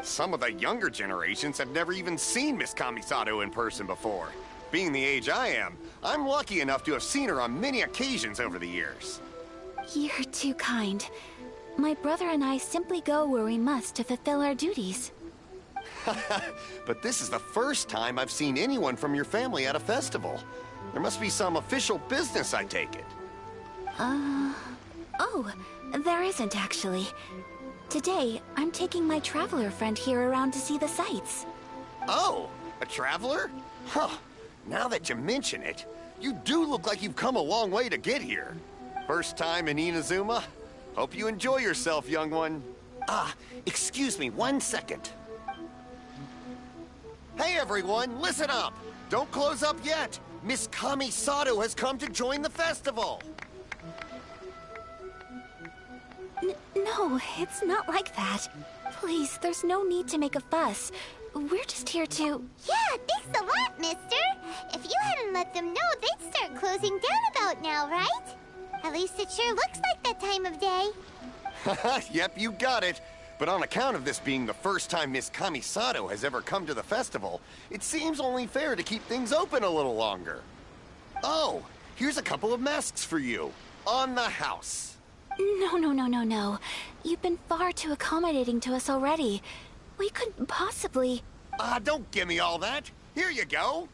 Some of the younger generations have never even seen Miss Kamisato in person before. Being the age I am, I'm lucky enough to have seen her on many occasions over the years. You're too kind. My brother and I simply go where we must to fulfill our duties. But this is the first time I've seen anyone from your family at a festival. There must be some official business, I take it. Oh, there isn't actually. Today, I'm taking my traveler friend here around to see the sights. Oh, a traveler? Huh. Now that you mention it, you do look like you've come a long way to get here. First time in Inazuma? Hope you enjoy yourself, young one. Excuse me 1 second. Hey everyone, listen up! Don't close up yet! Miss Kamisato has come to join the festival! No, it's not like that. Please, there's no need to make a fuss. We're just here to... Yeah, thanks a lot, mister! If you hadn't let them know, they'd start closing down about now, right? At least it sure looks like that time of day. Yep, you got it. But on account of this being the first time Miss Kamisato has ever come to the festival, it seems only fair to keep things open a little longer. Oh, here's a couple of masks for you. On the house. No. You've been far too accommodating to us already. We couldn't possibly... Don't give me all that. Here you go.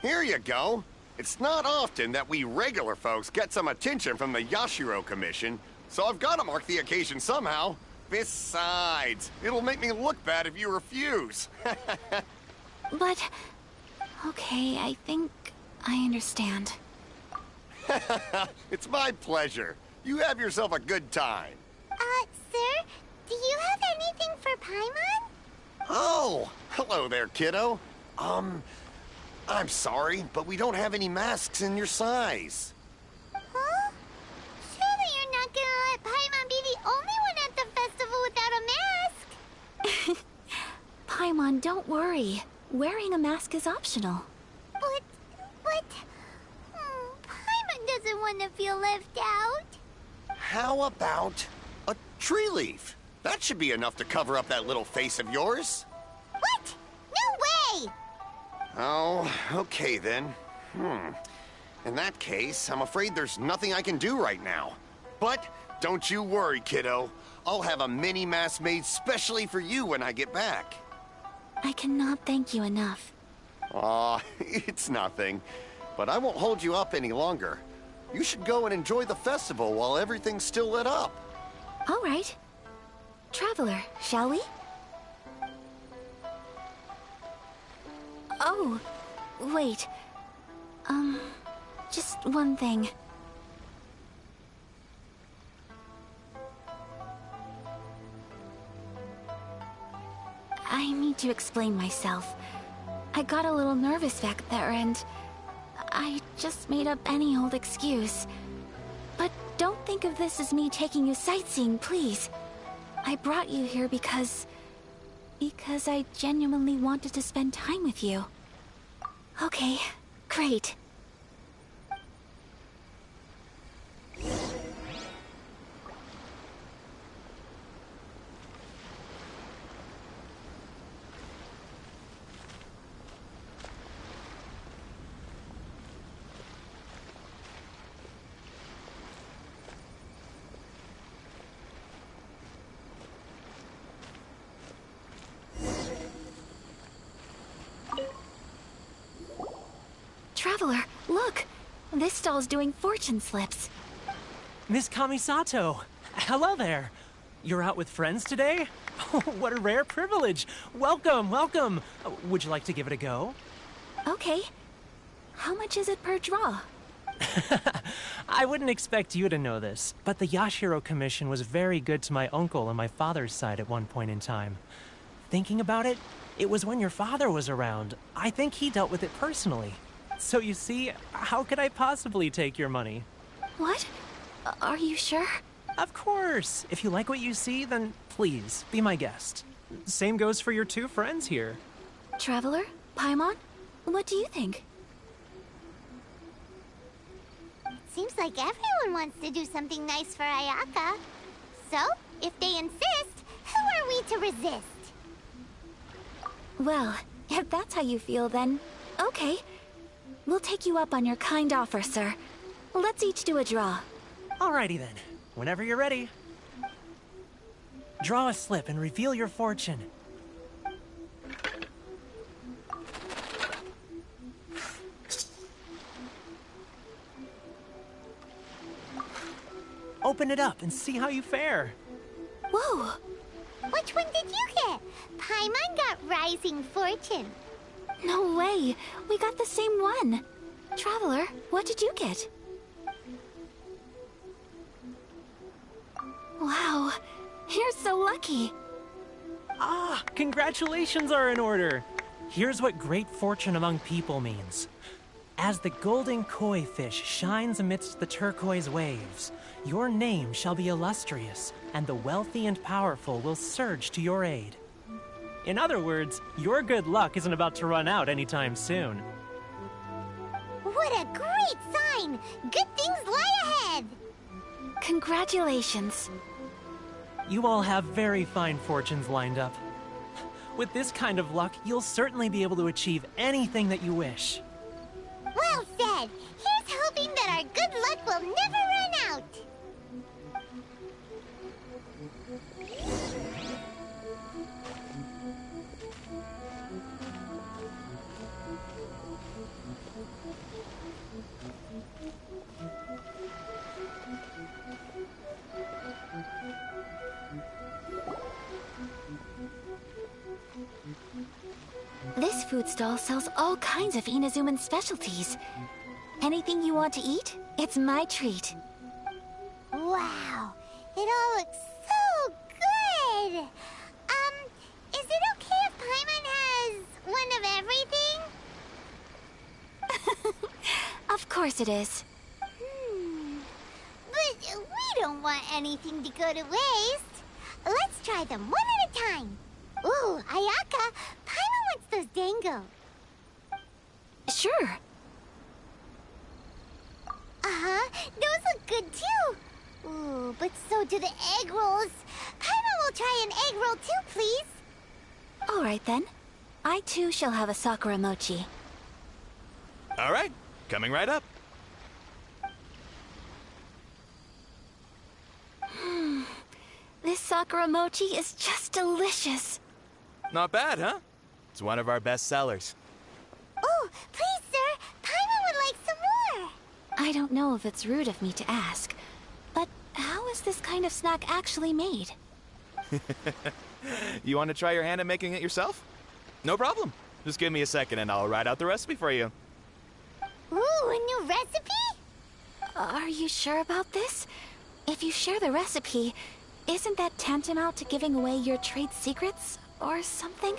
Here you go. It's not often that we regular folks get some attention from the Yashiro Commission, so I've got to mark the occasion somehow. Besides, it'll make me look bad if you refuse. But... Okay, I think I understand. It's my pleasure. You have yourself a good time. Sir, do you have anything for Paimon? Oh, hello there, kiddo. I'm sorry, but we don't have any masks in your size. Huh? Surely you're not gonna let Paimon be the only one at the festival without a mask? Paimon, don't worry. Wearing a mask is optional. But want to feel left out. How about a tree leaf? That should be enough to cover up that little face of yours. What? No way! Oh, okay then. In that case, I'm afraid there's nothing I can do right now. But don't you worry, kiddo. I'll have a mini mask made specially for you when I get back. I cannot thank you enough. Aw, it's nothing. But I won't hold you up any longer. You should go and enjoy the festival while everything's still lit up. All right. Traveler, shall we? Oh, wait. Just one thing. I need to explain myself. I got a little nervous back there and I just made up any old excuse. But don't think of this as me taking you sightseeing, please. I brought you here because I genuinely wanted to spend time with you. Okay, great. Traveler, look! This stall's doing fortune slips. Miss Kamisato! Hello there! You're out with friends today? What a rare privilege! Welcome, welcome! Would you like to give it a go? Okay. How much is it per draw? I wouldn't expect you to know this, but the Yashiro Commission was very good to my uncle on my father's side at one point in time. Thinking about it, it was when your father was around. I think he dealt with it personally. So you see, how could I possibly take your money? What? Are you sure? Of course! If you like what you see, then please, be my guest. Same goes for your two friends here. Traveler? Paimon? What do you think? Seems like everyone wants to do something nice for Ayaka. So, if they insist, who are we to resist? Well, if that's how you feel, then okay. We'll take you up on your kind offer, sir. Let's each do a draw. Alrighty then. Whenever you're ready. Draw a slip and reveal your fortune. Open it up and see how you fare. Whoa! Which one did you get? Paimon got Rising Fortune. No way! We got the same one! Traveler, what did you get? Wow, you're so lucky! Ah, congratulations are in order! Here's what great fortune among people means. As the golden koi fish shines amidst the turquoise waves, your name shall be illustrious, and the wealthy and powerful will surge to your aid. In other words, your good luck isn't about to run out anytime soon. What a great sign! Good things lie ahead! Congratulations. You all have very fine fortunes lined up. With this kind of luck, you'll certainly be able to achieve anything that you wish. Well said! Here's hoping that our good luck will never run out! This food stall sells all kinds of Inazuman specialties. Anything you want to eat, it's my treat. Wow, it all looks so good! Is it okay if Paimon has one of everything? Of course it is. But we don't want anything to go to waste. Let's try them one at a time. Ooh, Ayaka, Paimon wants those dango. Sure. Uh-huh. Those look good too. Ooh, but so do the egg rolls. Paimon will try an egg roll too, please. All right then. I too shall have a Sakura mochi. All right, coming right up. This Sakura mochi is just delicious. Not bad, huh? It's one of our best sellers. Oh, please, sir. Paimon would like some more. I don't know if it's rude of me to ask, but how is this kind of snack actually made? You want to try your hand at making it yourself? No problem. Just give me a second and I'll write out the recipe for you. Ooh, a new recipe? Are you sure about this? If you share the recipe, isn't that tantamount to giving away your trade secrets or something?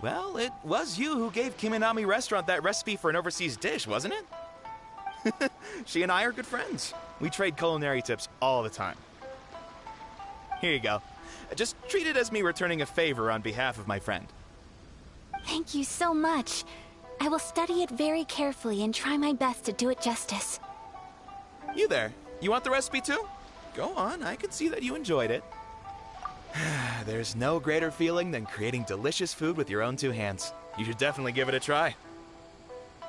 Well, it was you who gave Kiminami Restaurant that recipe for an overseas dish, wasn't it? She and I are good friends. We trade culinary tips all the time. Here you go. Just treat it as me returning a favor on behalf of my friend. Thank you so much. I will study it very carefully and try my best to do it justice. You there. You want the recipe too? Go on, I can see that you enjoyed it. There's no greater feeling than creating delicious food with your own two hands. You should definitely give it a try.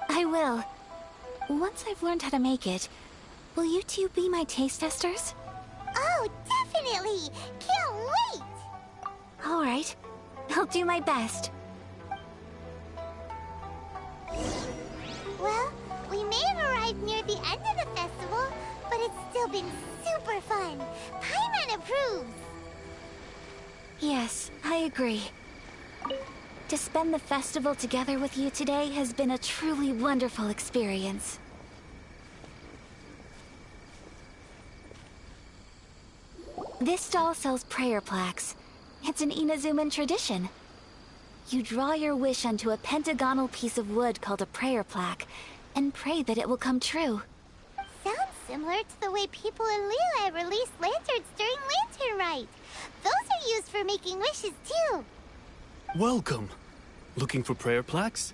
I will. Once I've learned how to make it, will you two be my taste testers? Oh, definitely! Can't wait! All right. I'll do my best. Well, we may have arrived near the end of the festival, but it's still been super fun. Paimon approves! Yes, I agree. To spend the festival together with you today has been a truly wonderful experience. This stall sells prayer plaques. It's an Inazuman tradition. You draw your wish onto a pentagonal piece of wood called a prayer plaque, and pray that it will come true. Sounds similar to the way people in Liyue release lanterns during Lantern Rite. Those are used for making wishes too. Welcome. Looking for prayer plaques?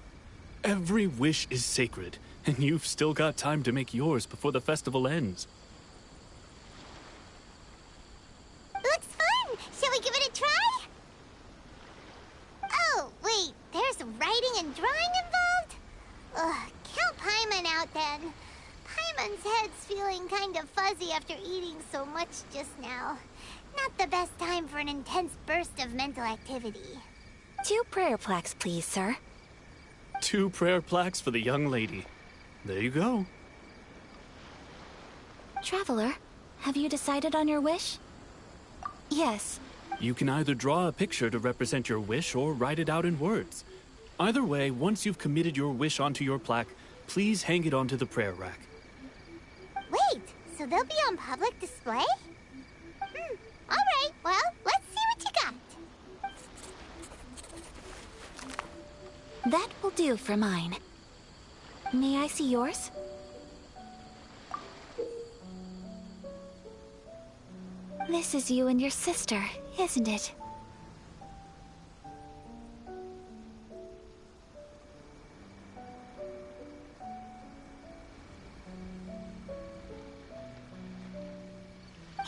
Every wish is sacred, and you've still got time to make yours before the festival ends. Looks fun! Shall we give it a try? Oh, wait, there's writing and drawing involved? Ugh, count Paimon out then. Paimon's head's feeling kind of fuzzy after eating so much just now. Not the best time for an intense burst of mental activity. 2 prayer plaques, please, sir. 2 prayer plaques for the young lady. There you go. Traveler, have you decided on your wish? Yes. You can either draw a picture to represent your wish or write it out in words. Either way, once you've committed your wish onto your plaque, please hang it onto the prayer rack. Wait, so they'll be on public display? Alright, well, let's see what you got. That will do for mine. May I see yours? This is you and your sister, isn't it?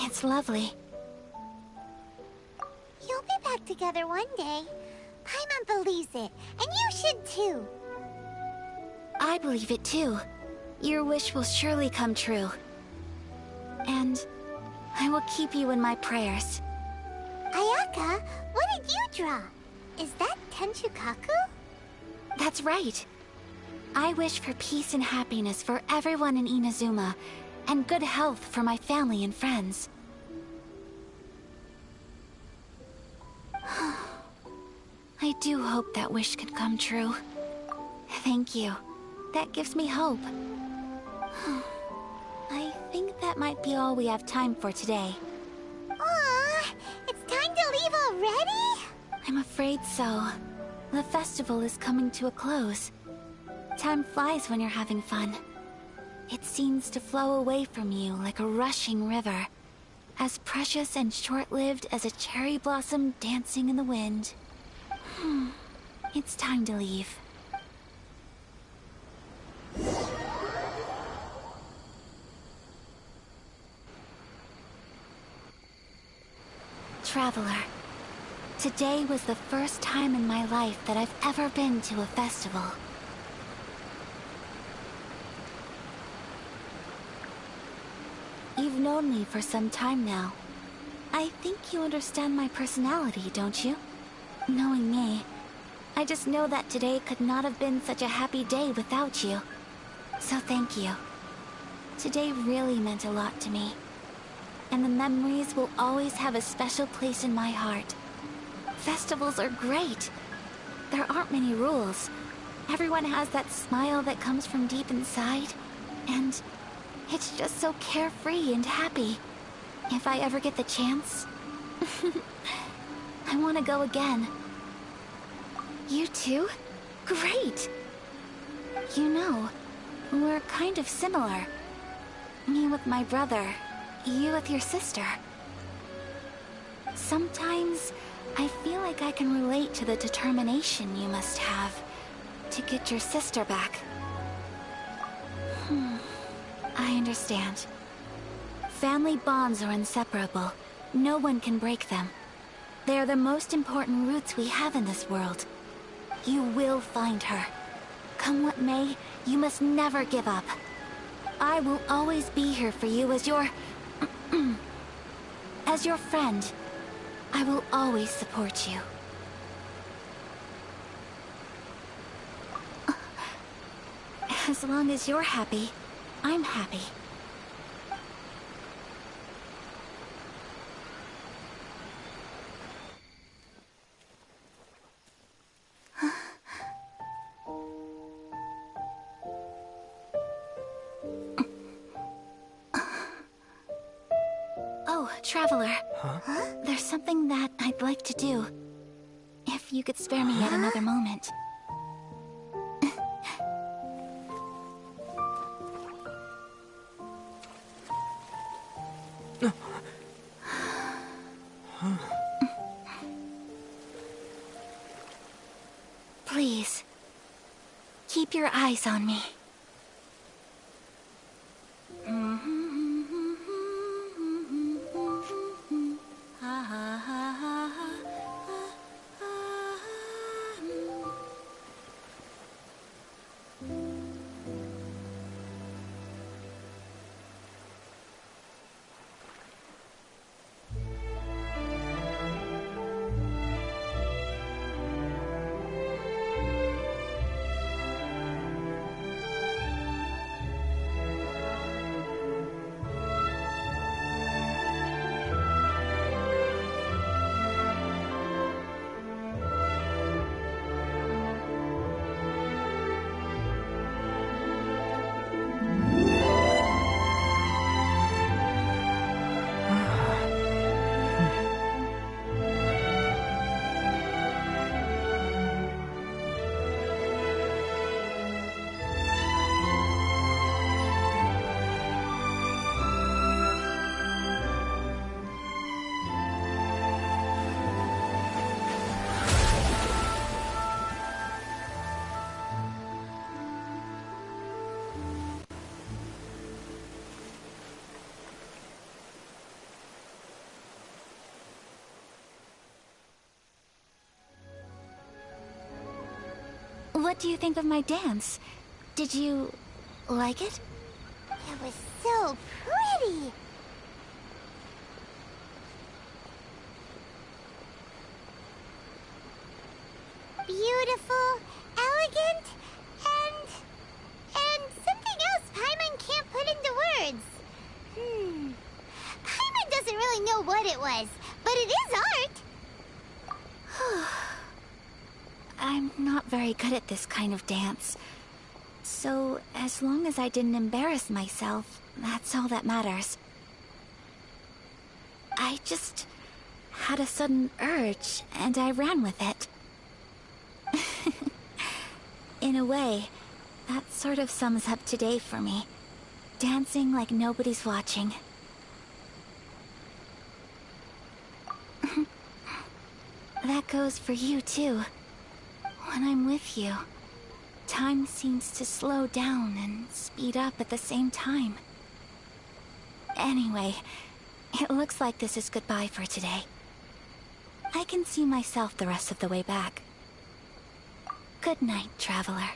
It's lovely. You'll be back together one day. Paimon believes it, and you should too. I believe it too. Your wish will surely come true. And I will keep you in my prayers. Ayaka, what did you draw? Is that Tenchukaku? That's right. I wish for peace and happiness for everyone in Inazuma, and good health for my family and friends. I do hope that wish can come true. Thank you. That gives me hope. I think that might be all we have time for today. Aw, it's time to leave already? I'm afraid so. The festival is coming to a close. Time flies when you're having fun. It seems to flow away from you like a rushing river, as precious and short-lived as a cherry blossom dancing in the wind. It's time to leave. Traveler, today was the first time in my life that I've ever been to a festival. You've known me for some time now. I think you understand my personality, don't you? Knowing me, I just know that today could not have been such a happy day without you. So thank you. Today really meant a lot to me. And the memories will always have a special place in my heart. Festivals are great. There aren't many rules. Everyone has that smile that comes from deep inside. And it's just so carefree and happy. If I ever get the chance, I want to go again. You too? Great! You know, we're kind of similar. Me with my brother, you with your sister. Sometimes, I feel like I can relate to the determination you must have to get your sister back. I understand. Family bonds are inseparable. No one can break them. They are the most important roots we have in this world. You will find her. Come what may, you must never give up. I will always be here for you as your... as your friend. I will always support you. As long as you're happy, I'm happy. Oh, Traveler. Huh? There's something that I'd like to do. If you could spare me yet another moment. Please, keep your eyes on me. What do you think of my dance? Did you like it? It was so pretty. Beautiful, elegant, and something else Paimon can't put into words. Paimon doesn't really know what it was, but it is art. I'm not very good at this kind of dance. So, as long as I didn't embarrass myself, that's all that matters. I just had a sudden urge, and I ran with it. In a way, that sort of sums up today for me. Dancing like nobody's watching. That goes for you, too. When I'm with you, time seems to slow down and speed up at the same time. Anyway, it looks like this is goodbye for today. I can see myself the rest of the way back. Good night, traveler.